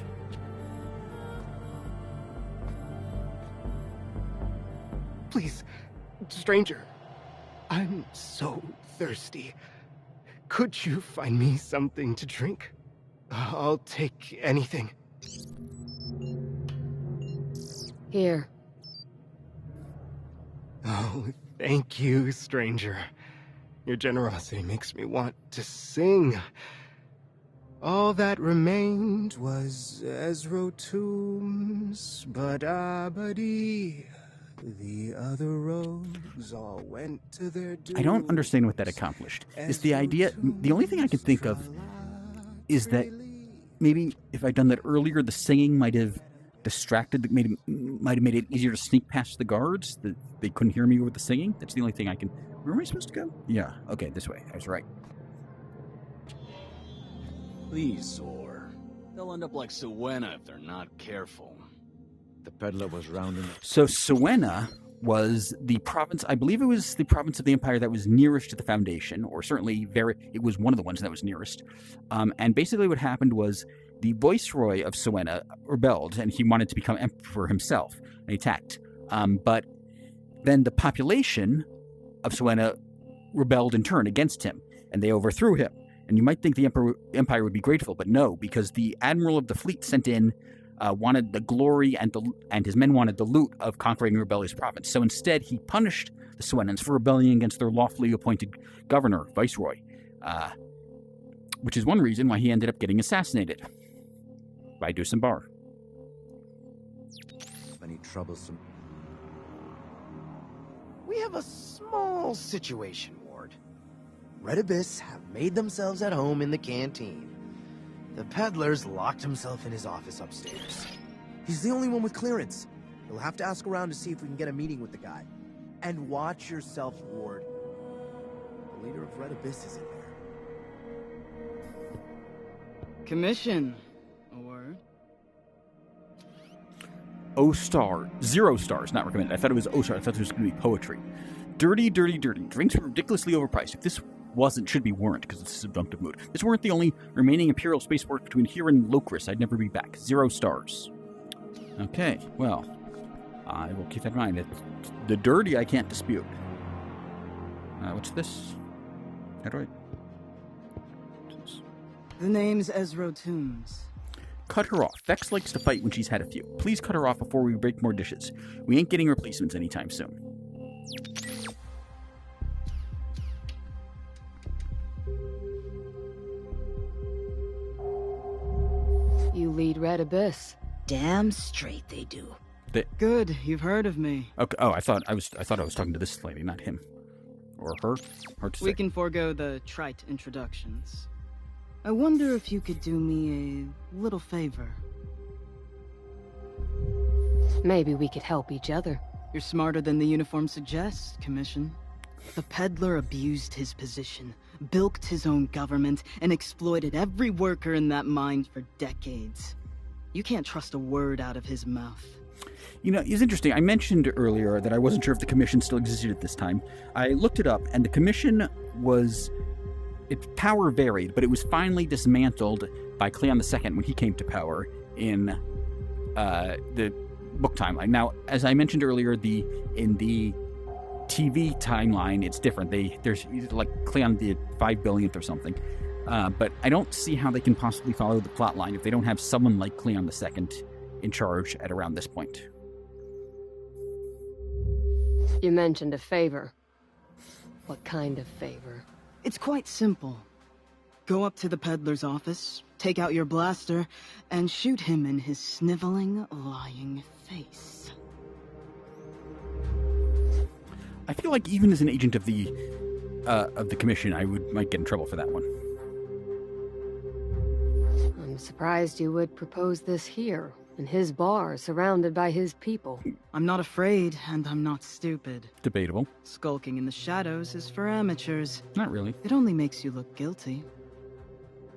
Please, stranger. I'm so thirsty. Could you find me something to drink? I'll take anything. Here. Oh, thank you, stranger. Your generosity makes me want to sing. All that remained was Ezra Tombs, Badabadi. The other roads all went to their doom. I don't understand what that accomplished. Is the idea... The only thing I can think of is that maybe if I'd done that earlier, the singing might have distracted, might have made it easier to sneak past the guards. That they couldn't hear me with the singing. That's the only thing I can... Where am I supposed to go? Yeah, okay, this way. I was right. Please, Zor. They'll end up like Siwenna if they're not careful. The peddler was rounding up. So Siwenna was the province, I believe it was the province of the Empire that was nearest to the Foundation, or certainly it was one of the ones that was nearest. And basically what happened was the Viceroy of Siwenna rebelled, and he wanted to become Emperor himself, and he attacked. But then the population of Siwenna rebelled in turn against him, and they overthrew him. And you might think the Empire would be grateful, but no, because the Admiral of the Fleet sent in wanted the glory and his men wanted the loot of conquering a rebellious province. So instead, he punished the Siwennans for rebelling against their lawfully appointed governor, Viceroy, which is one reason why he ended up getting assassinated by Dusan-Bar. Many troublesome. We have a small situation, Ward. Red Abyss have made themselves at home in the canteen. The peddler's locked himself in his office upstairs. He's the only one with clearance. You'll have to ask around to see if we can get a meeting with the guy. And watch yourself, Ward. The leader of Red Abyss is in there. Commission. A word? O-star. 0 stars, not recommended. I thought it was O-star. I thought it was going to be poetry. Dirty, dirty, dirty. Drinks were ridiculously overpriced. If this should be weren't, because it's a subjunctive mood. If this weren't the only remaining Imperial spaceport between here and Lokris, I'd never be back. 0 stars. Okay, well, I will keep that in mind. The dirty I can't dispute. What's this? How do I... The name's Ezra Tombs. Cut her off. Vex likes to fight when she's had a few. Please cut her off before we break more dishes. We ain't getting replacements anytime soon. You lead Red Abyss. Damn straight they do. Good, you've heard of me. Okay. Oh, I thought I was talking to this lady, not him. Or her. Hard to say. We can forego the trite introductions. I wonder if you could do me a little favor. Maybe we could help each other. You're smarter than the uniform suggests, Commission. The peddler abused his position, bilked his own government, and exploited every worker in that mine for decades. You can't trust a word out of his mouth. You know, it's interesting. I mentioned earlier that I wasn't sure if the Commission still existed at this time. I looked it up, and the Commission was... its power varied, but it was finally dismantled by Cleon II when he came to power in the book timeline. Now, as I mentioned earlier, in the TV timeline, it's different. There's like Cleon the 5 billionth or something. But I don't see how they can possibly follow the plot line if they don't have someone like Cleon II in charge at around this point. You mentioned a favor. What kind of favor? It's quite simple. Go up to the peddler's office, take out your blaster, and shoot him in his sniveling, lying face. I feel like even as an agent of the Commission, might get in trouble for that one. I'm surprised you would propose this here, in his bar, surrounded by his people. I'm not afraid, and I'm not stupid. Debatable. Skulking in the shadows is for amateurs. Not really. It only makes you look guilty.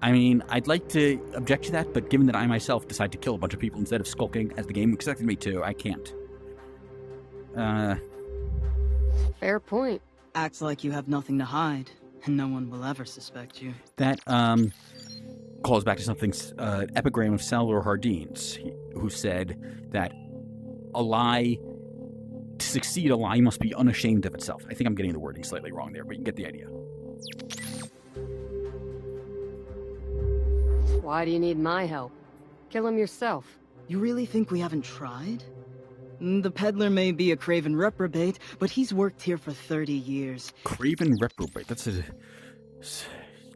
I mean, I'd like to object to that, but given that I myself decide to kill a bunch of people instead of skulking as the game expected me to, I can't. Fair point. Acts like you have nothing to hide, and no one will ever suspect you. That, calls back to something, epigram of Salvador Hardin's, who said that to succeed, a lie must be unashamed of itself. I think I'm getting the wording slightly wrong there, but you get the idea. Why do you need my help? Kill him yourself. You really think we haven't tried? The peddler may be a craven reprobate, but he's worked here for 30 years. Craven reprobate? That's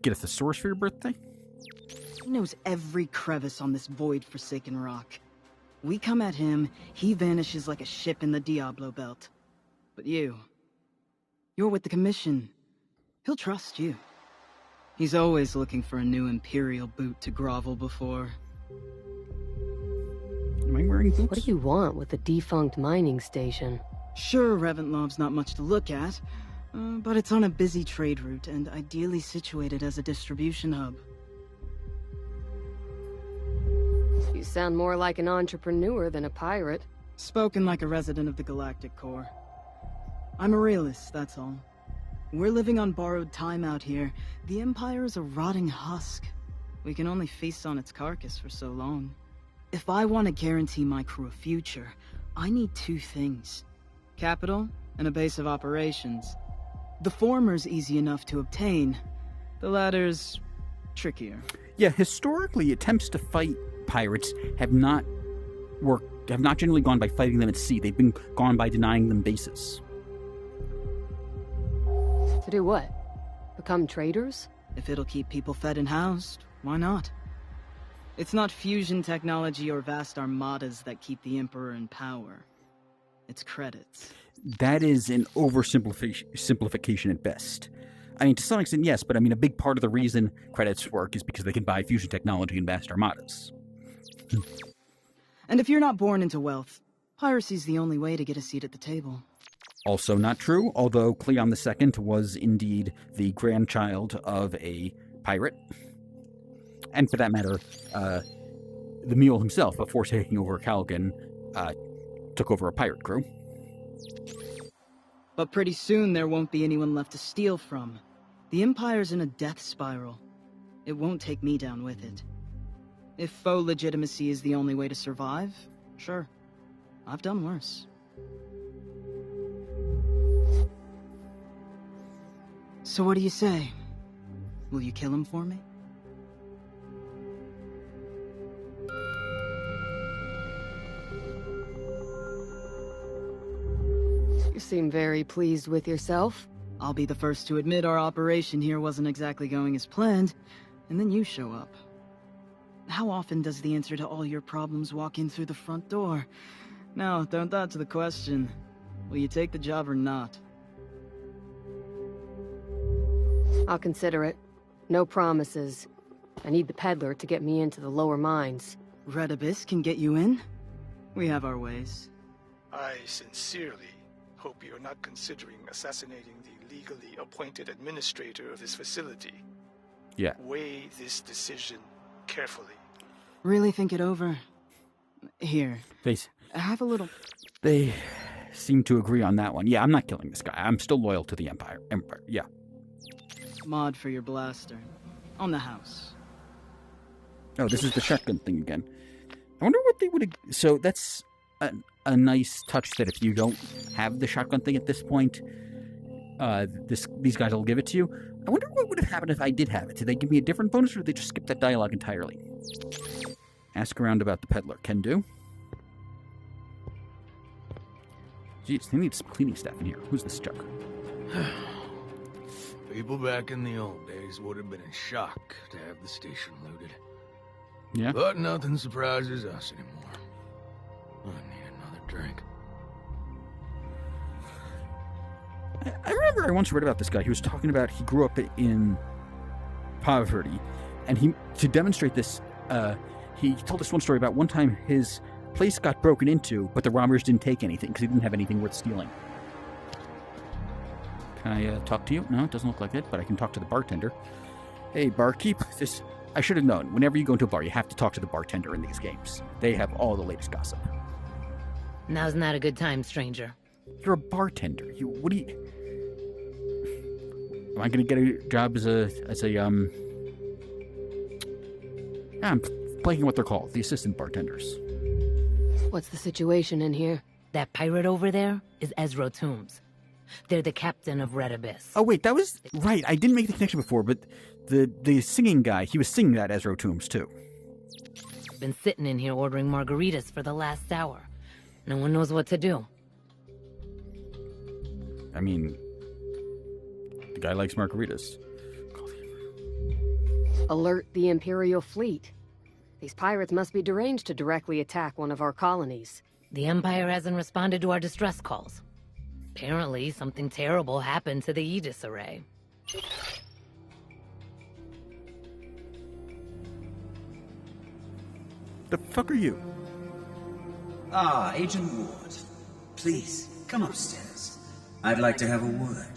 get a thesaurus for your birthday? He knows every crevice on this void-forsaken rock. We come at him, he vanishes like a ship in the Diablo Belt. But you're with the Commission. He'll trust you. He's always looking for a new Imperial boot to grovel before. Am I wearing boots? What do you want with the defunct mining station? Sure, Reventlov's not much to look at, but it's on a busy trade route and ideally situated as a distribution hub. You sound more like an entrepreneur than a pirate. Spoken like a resident of the Galactic Core. I'm a realist, that's all. We're living on borrowed time out here. The Empire is a rotting husk. We can only feast on its carcass for so long. If I want to guarantee my crew a future, I need two things. Capital and a base of operations. The former's easy enough to obtain. The latter's trickier. Yeah, historically, attempts to fight pirates have not generally gone by fighting them at sea. They've been gone by denying them bases. To do what? Become traders? If it'll keep people fed and housed, why not? It's not fusion technology or vast armadas that keep the Emperor in power. It's credits. That is an oversimplification at best. I mean, to some extent, yes, but I mean, a big part of the reason credits work is because they can buy fusion technology and vast armadas. And if you're not born into wealth, piracy's the only way to get a seat at the table. Also not true, although Cleon II was indeed the grandchild of a pirate. And for that matter, the mule himself, before taking over Calgan, took over a pirate crew. But pretty soon there won't be anyone left to steal from. The Empire's in a death spiral. It won't take me down with it. If faux legitimacy is the only way to survive, sure. I've done worse. So what do you say? Will you kill him for me? You seem very pleased with yourself. I'll be the first to admit our operation here wasn't exactly going as planned, and then you show up. How often does the answer to all your problems walk in through the front door? Now, don't dodge the question. Will you take the job or not? I'll consider it. No promises. I need the peddler to get me into the lower mines. Red Abyss can get you in? We have our ways. I sincerely hope you're not considering assassinating the legally appointed administrator of this facility. Yeah. Weigh this decision carefully. Really think it over. Here. Have a little... They seem to agree on that one. Yeah, I'm not killing this guy. I'm still loyal to the Empire. Yeah. Mod for your blaster. On the house. Oh, this is the shotgun thing again. I wonder what they would have... So that's a nice touch that if you don't have the shotgun thing at this point, these guys will give it to you. I wonder what would have happened if I did have it. Did they give me a different bonus, or did they just skip that dialogue entirely? Ask around about the peddler. Can do. Jeez, they need some cleaning staff in here. Who's this Chuck? People back in the old days would have been in shock to have the station looted. Yeah? But nothing surprises us anymore. I need another drink. I remember I once read about this guy. He was talking about he grew up in poverty, and to demonstrate this, he told us one story about one time his place got broken into, but the robbers didn't take anything because he didn't have anything worth stealing. Can I talk to you? No, it doesn't look like it, but I can talk to the bartender. Hey, barkeep, I should have known. Whenever you go into a bar, you have to talk to the bartender in these games. They have all the latest gossip. Now's not a good time, stranger. You're a bartender. What do you... Am I going to get a job as a I'm blanking what they're called. The assistant bartenders. What's the situation in here? That pirate over there is Ezra Toombs. They're the captain of Red Abyss. Oh, wait, that was... Right, I didn't make the connection before, but the singing guy, he was singing that Ezra Toombs, too. Been sitting in here ordering margaritas for the last hour. No one knows what to do. I mean, the guy likes margaritas. Alert the Imperial fleet. These pirates must be deranged to directly attack one of our colonies. The Empire hasn't responded to our distress calls. Apparently, something terrible happened to the Aegis array. The fuck are you? Ah, Agent Ward. Please, come upstairs. I'd like to have a word.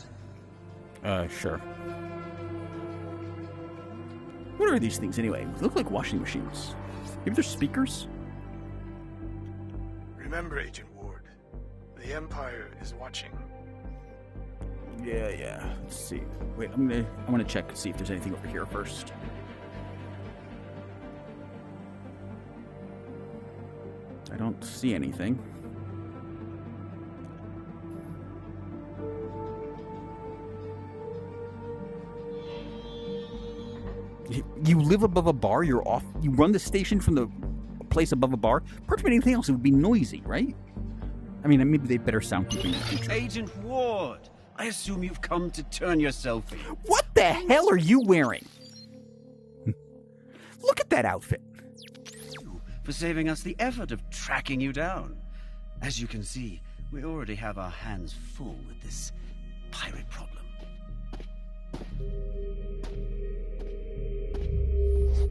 Sure. What are these things, anyway? They look like washing machines. Maybe they're speakers? Remember, Agent Ward, the Empire is watching. Yeah. Let's see. Wait, I'm gonna check and see if there's anything over here first. I don't see anything. You live above a bar, you run the station from the place above a bar? Apart from anything else, it would be noisy, right? I mean, maybe they'd better soundproofing in the future. Agent Ward, I assume you've come to turn yourself in. What the hell are you wearing? Look at that outfit. For saving us the effort of tracking you down. As you can see, we already have our hands full with this pirate problem.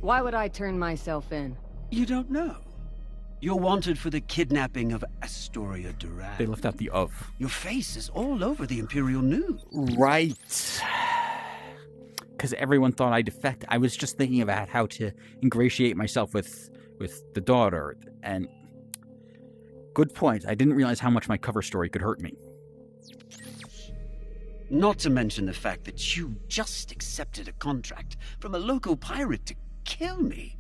Why would I turn myself in? You don't know. You're wanted for the kidnapping of Astoria Duran. They left out the of. Your face is all over the Imperial news. Right. Because everyone thought I defect. I was just thinking about how to ingratiate myself with the daughter, and good point. I didn't realize how much my cover story could hurt me. Not to mention the fact that you just accepted a contract from a local pirate to kill me,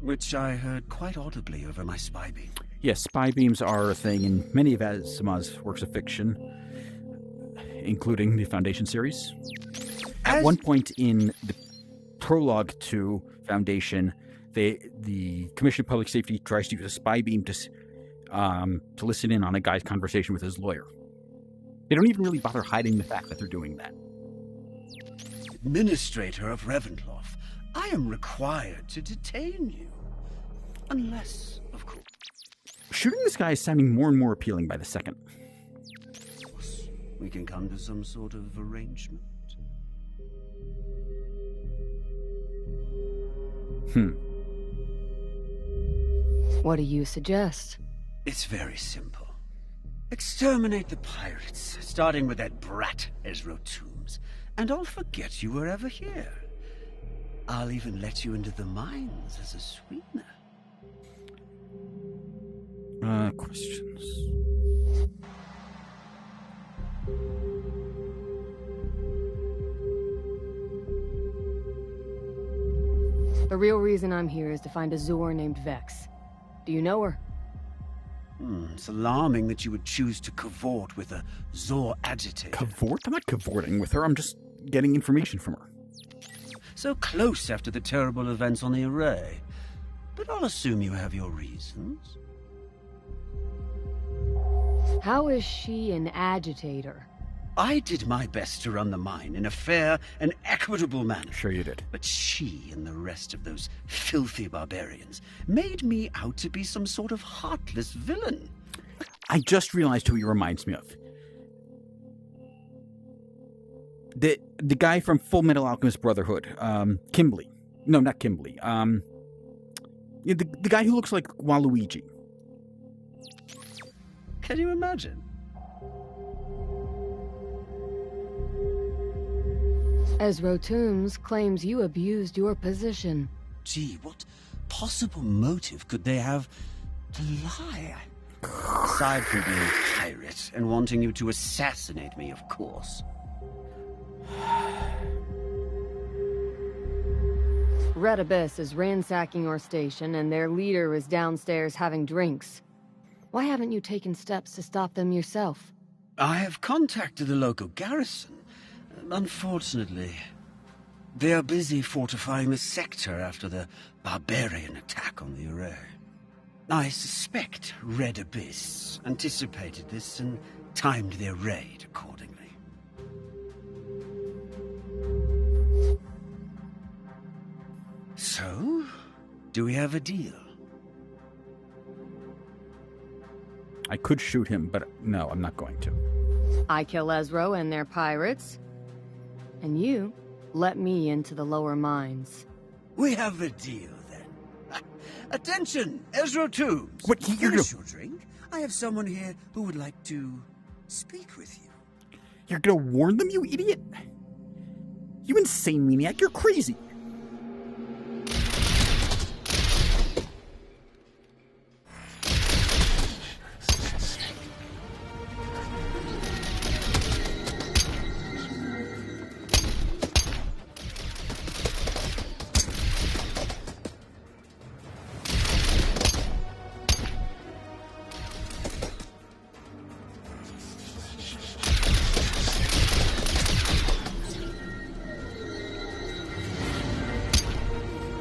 which I heard quite audibly over my spy beam. Yes, spy beams are a thing in many of Asimov's works of fiction, including the Foundation series. At one point in the prologue to Foundation, the Commission of Public Safety tries to use a spy beam to listen in on a guy's conversation with his lawyer. They don't even really bother hiding the fact that they're doing that. Administrator of Reventlof, I am required to detain you. Unless, of course... Shooting this guy is sounding more and more appealing by the second. we can come to some sort of arrangement. What do you suggest? It's very simple. Exterminate the pirates, starting with that brat Ezra Toombs, and I'll forget you were ever here. I'll even let you into the mines as a sweetener. Questions. The real reason I'm here is to find a Zor named Vex. Do you know her? It's alarming that you would choose to cavort with a Zor agitator. Cavort? I'm not cavorting with her, I'm just getting information from her. So close after the terrible events on the Array. But I'll assume you have your reasons. How is she an agitator? I did my best to run the mine in a fair and equitable manner. Sure you did. But she and the rest of those filthy barbarians made me out to be some sort of heartless villain. I just realized who he reminds me of. The guy from Full Metal Alchemist Brotherhood. Kimberly. No, not Kimberly. The guy who looks like Waluigi. Can you imagine? Ezra Toombs claims you abused your position. Gee, what possible motive could they have to lie? Aside from being a pirate and wanting you to assassinate me, of course. Red Abyss is ransacking your station, and their leader is downstairs having drinks. Why haven't you taken steps to stop them yourself? I have contacted the local garrison. Unfortunately, they are busy fortifying the sector after the barbarian attack on the Array. I suspect Red Abyss anticipated this and timed their raid accordingly. So, do we have a deal? I could shoot him, but no, I'm not going to. I kill Ezra and their pirates, and you let me into the lower mines. We have a deal, then. Attention, Ezra Toombs. What? Finish your drink. I have someone here who would like to speak with you. You're gonna warn them, you idiot? You insane maniac, you're crazy.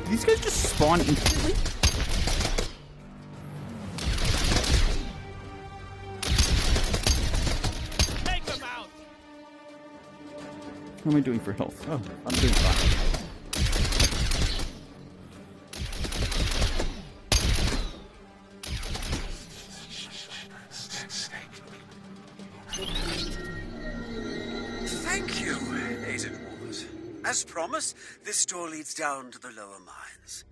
These guys just spawn instantly? Take them out. What am I doing for health? Oh, I'm doing fine. Thank you, Agent Wars. As promised, this door leads down to the lower mines.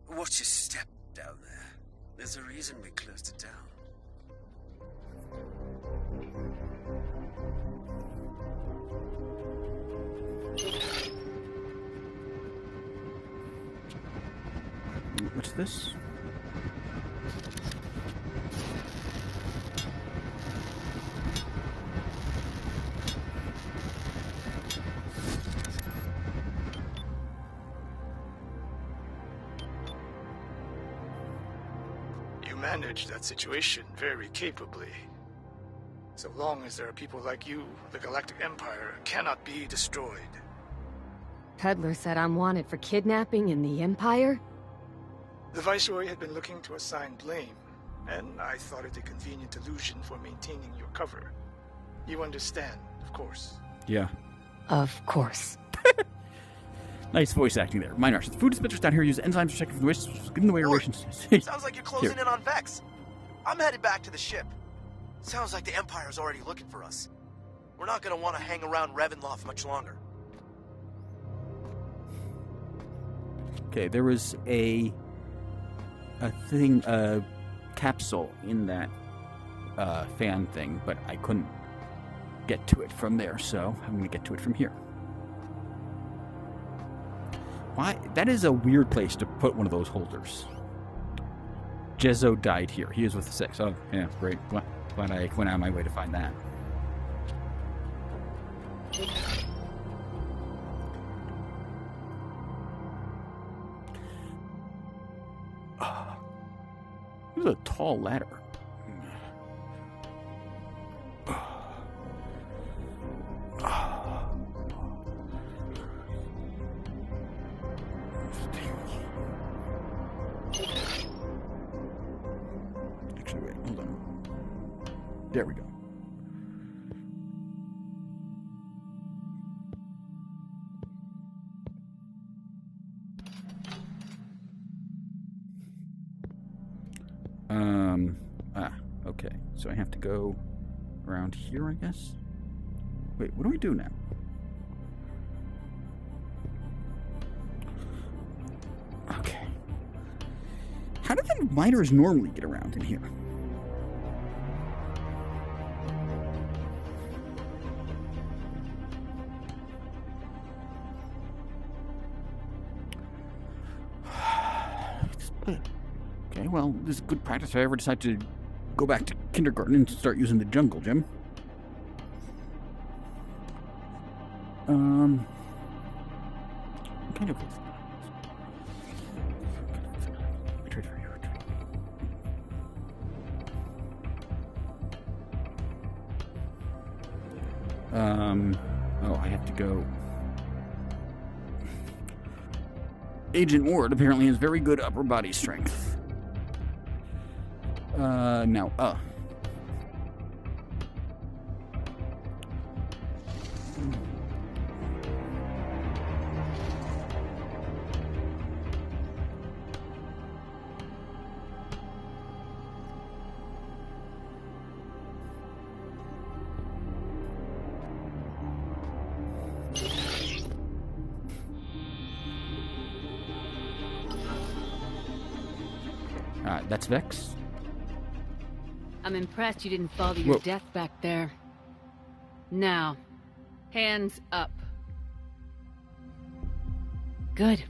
Watch your step down there. There's a reason we closed it down. What's this? You managed that situation very capably. So long as there are people like you, the Galactic Empire cannot be destroyed. Peddler said I'm wanted for kidnapping in the Empire? The Viceroy had been looking to assign blame, and I thought it a convenient illusion for maintaining your cover. You understand, of course. Yeah. Of course. Nice voice acting there. Minor. The food dispensers down here use enzymes to check if the waste is getting in the way of rations. Sounds like you're closing in on Vex. I'm headed back to the ship. Sounds like the Empire's already looking for us. We're not gonna want to hang around Ravenloft much longer. Okay, there was a capsule in that fan thing, but I couldn't get to it from there, so I'm going to get to it from here. Why? That is a weird place to put one of those holders. Jezzo died here. He is with the 6. Oh, yeah, great. Glad I went out of my way to find that. This is a tall ladder. Actually, wait, hold on. There we go. Okay. So I have to go around here, I guess? Wait, what do we do now? Okay. How do the miners normally get around in here? Okay, well, this is good practice if I ever decide to go back to kindergarten and start using the jungle gym. Kind of. Oh, I have to go. Agent Ward apparently has very good upper body strength. Now, that's Vex. I'm impressed you didn't fall to your death back there. Now, hands up. Good.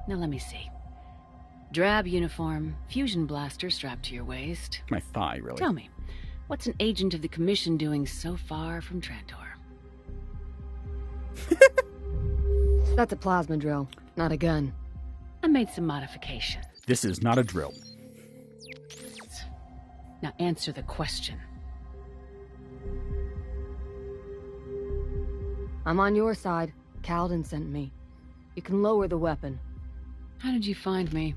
Now let me see. Drab uniform, fusion blaster strapped to your waist. My thigh, really. Tell me, what's an agent of the Commission doing so far from Trantor? That's a plasma drill, not a gun. I made some modifications. This is not a drill. Now answer the question. I'm on your side. Calden sent me. You can lower the weapon. How did you find me?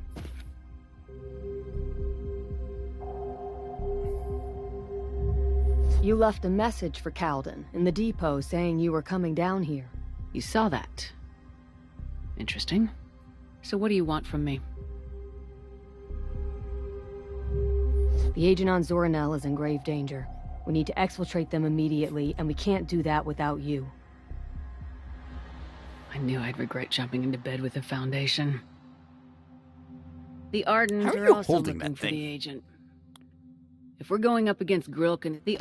You left a message for Calden in the depot saying you were coming down here. You saw that. Interesting. So what do you want from me? The agent on Zoranel is in grave danger. We need to exfiltrate them immediately, and we can't do that without you. I knew I'd regret jumping into bed with the Foundation. The Ardens are also looking for the agent. If we're going up against Grilkin, the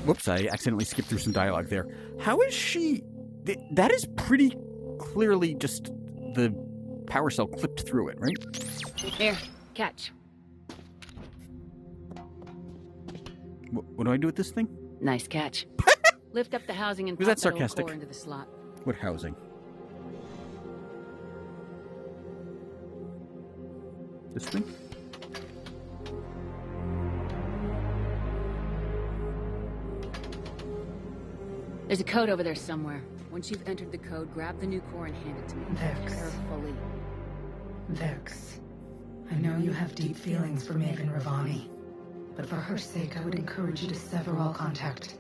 Whoops, I accidentally skipped through some dialogue there. How is she... That is pretty clearly just the power cell clipped through it, right? Here, catch. What do I do with this thing? Nice catch. Lift up the housing and Was pop that sarcastic? core into the slot. What housing? This thing? There's a code over there somewhere. Once you've entered the code, grab the new core and hand it to me. Vex. Carefully. Vex. I know you have deep feelings for Maven Ravani, but for her sake, I would encourage you to sever all contact.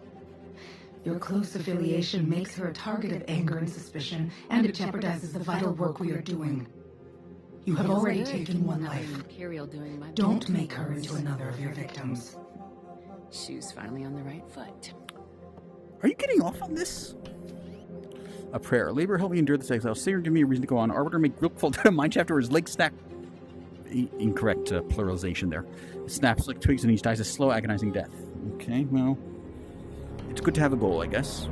Your close affiliation makes her a target of anger and suspicion, and it jeopardizes the vital work we are doing. You have already taken one life. Imperial doing my Don't make her into another of your victims. Shoes finally on the right foot. Are you getting off on this? A prayer. Labor, help me endure this exile. Savior, give me a reason to go on. Arbiter, make Grilp fall down a mine shaft or his leg stack. Incorrect pluralization there. Snaps like twigs and he dies a slow, agonizing death. Okay, well, it's good to have a goal, I guess.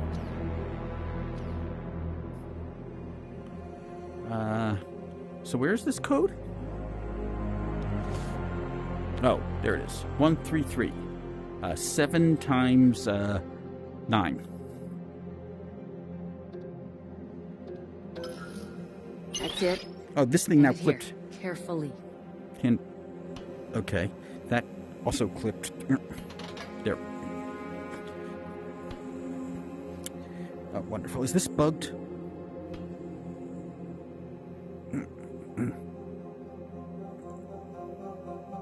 So where's this code? Oh, there it is. 133. 7 times 9. That's it. Oh, this thing now clipped. Carefully. Okay, that also clipped. There. Oh, wonderful. Is this bugged?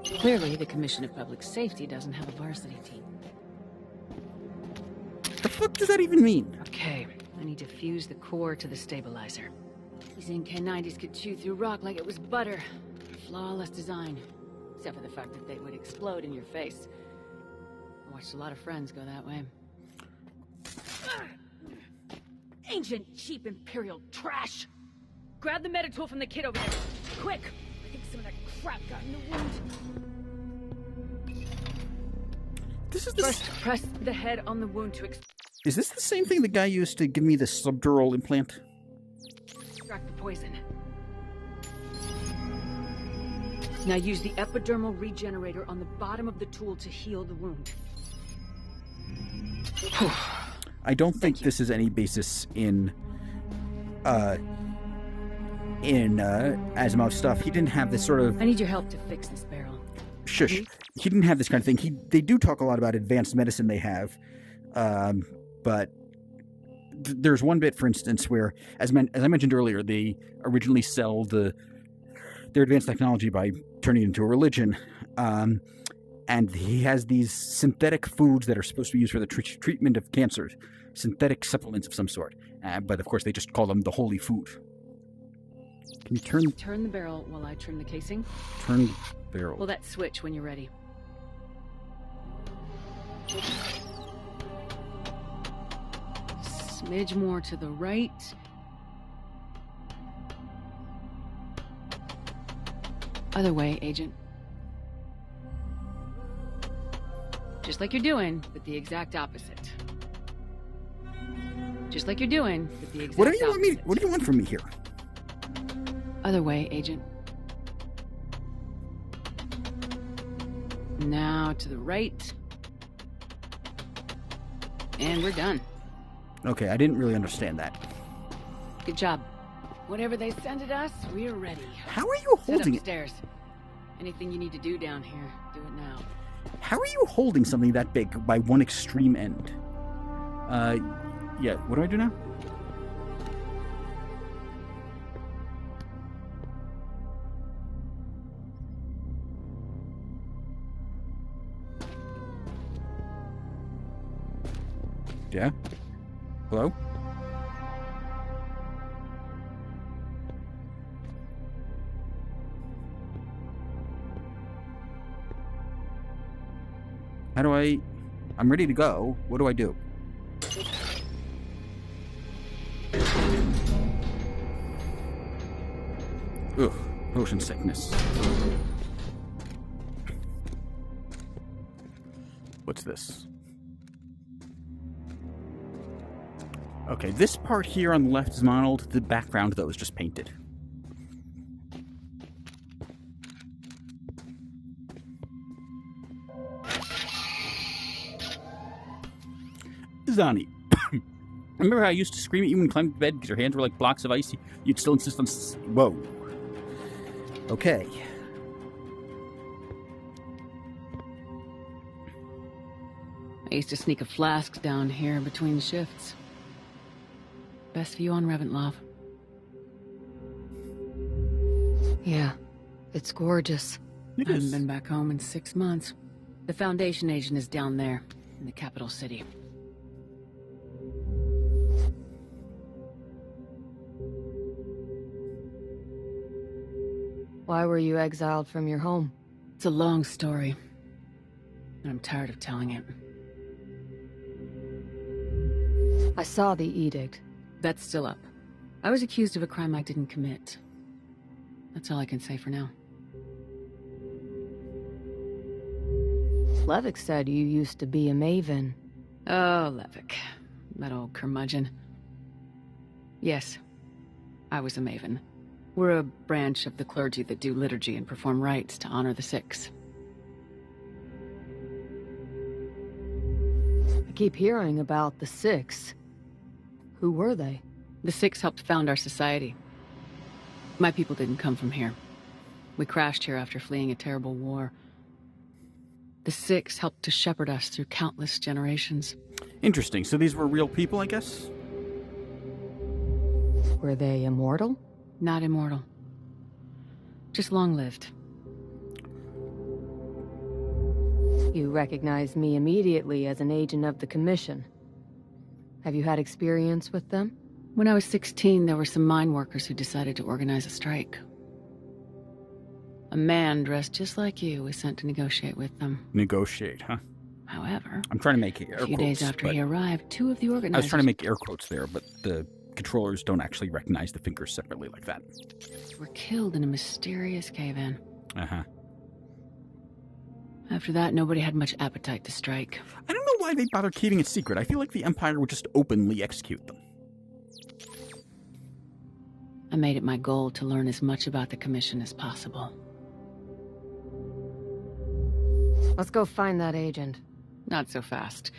Clearly, the Commission of Public Safety doesn't have a varsity team. The fuck does that even mean? Okay, I need to fuse the core to the stabilizer. These NK-90s could chew through rock like it was butter. Flawless design. Except for the fact that they would explode in your face. I watched a lot of friends go that way. Ancient, cheap Imperial trash! Grab the meditool from the kid over there. Quick! I think some of that crap got in the wound. This is the First, press the head on the wound to Is this the same thing the guy used to give me the subdural implant? extract the poison. Now use the epidermal regenerator on the bottom of the tool to heal the wound. I don't think this is any basis in Asimov's stuff. He didn't have this sort of... I need your help to fix this barrel. Shush. He didn't have this kind of thing. They do talk a lot about advanced medicine they have, but there's one bit, for instance, where, as I mentioned earlier, they originally sell their advanced technology by turning it into a religion, and he has these synthetic foods that are supposed to be used for the treatment of cancers, synthetic supplements of some sort, but of course they just call them the holy food. Can you turn the barrel while I trim the casing? Turn the barrel. Pull that switch when you're ready. Smidge more to the right. Other way, Agent. Just like you're doing, but the exact opposite. Just like you're doing, but the exact opposite. What do you want from me here? Other way, Agent. Now to the right. And we're done. Okay, I didn't really understand that. Good job. Whatever they send at us, we're ready. How are you holding it? Upstairs. Anything you need to do down here, do it now. How are you holding something that big by one extreme end? Yeah, what do I do now? Yeah? Hello? How do I'm ready to go. What do I do? Ugh, motion sickness. What's this? Okay, this part here on the left is modeled. The background, though, is just painted. Zani, remember how I used to scream at you when you climbed to bed because your hands were like blocks of ice? You'd still insist on... Whoa. Okay. I used to sneak a flask down here between shifts. Best view on Reventlof. Yeah, it's gorgeous. I haven't been back home in 6 months. The Foundation agent is down there, in the capital city. Why were you exiled from your home? It's a long story, and I'm tired of telling it. I saw the edict. That's still up. I was accused of a crime I didn't commit. That's all I can say for now. Levick said you used to be a maven. Oh, Levick. That old curmudgeon. Yes, I was a maven. We're a branch of the clergy that do liturgy and perform rites to honor the Six. I keep hearing about the Six. Who were they? The Six helped found our society. My people didn't come from here. We crashed here after fleeing a terrible war. The Six helped to shepherd us through countless generations. Interesting. So these were real people, I guess? Were they immortal? Not immortal. Just long-lived. You recognized me immediately as an agent of the Commission. Have you had experience with them? When I was 16, there were some mine workers who decided to organize a strike. A man dressed just like you was sent to negotiate with them. Negotiate, huh? However, I'm trying to make air quotes. A few days after he arrived, two of the organizers... I was trying to make air quotes there, but the controllers don't actually recognize the fingers separately like that. Were killed in a mysterious cave-in. Uh-huh. After that, nobody had much appetite to strike. I don't know why they bother keeping it secret. I feel like the Empire would just openly execute them. I made it my goal to learn as much about the Commission as possible. Let's go find that agent. Not so fast.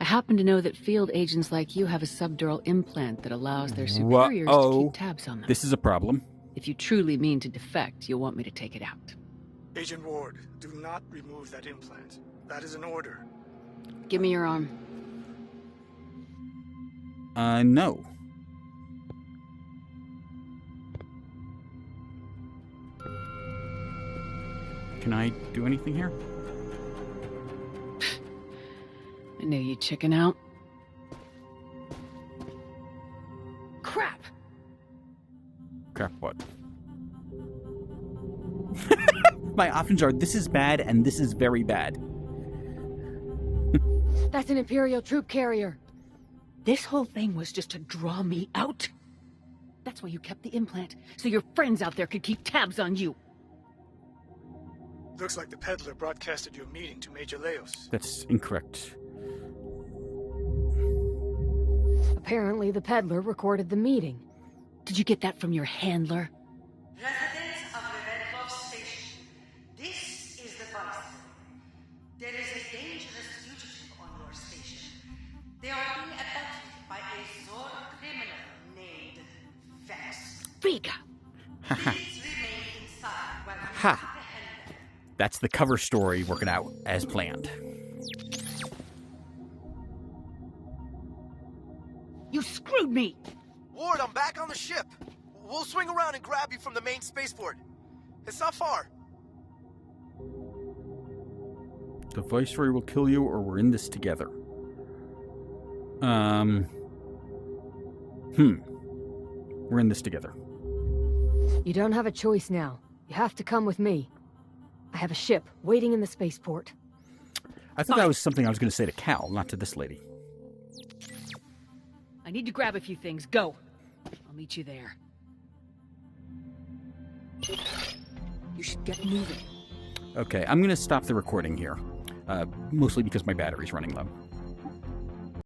I happen to know that field agents like you have a subdural implant that allows their superiors to keep tabs on them. This is a problem. If you truly mean to defect, you'll want me to take it out. Agent Ward, do not remove that implant. That is an order. Give me your arm. No. Can I do anything here? I knew you'd chicken out. Crap! Crap what? My options are this is bad and this is very bad. That's an Imperial troop carrier. This whole thing was just to draw me out. That's why you kept the implant, so your friends out there could keep tabs on you. Looks like the peddler broadcasted your meeting to Major Leos. That's incorrect. Apparently the peddler recorded the meeting. Did you get that from your handler? Residents of Reventlov Station, this is the voice. There is a dangerous fugitive on your station. They are being abducted by a Zor criminal named Vex. Vega! Please remain inside while we Ha! apprehend them. That's the cover story working out as planned. You screwed me! Ward, I'm back on the ship. We'll swing around and grab you from the main spaceport. It's not far. The Viceroy will kill you or we're in this together. We're in this together. You don't have a choice now. You have to come with me. I have a ship waiting in the spaceport. I thought that was something I was going to say to Cal, not to this lady. I need to grab a few things. Go. I'll meet you there. You should get moving. Okay, I'm going to stop the recording here. Mostly because my battery's running low.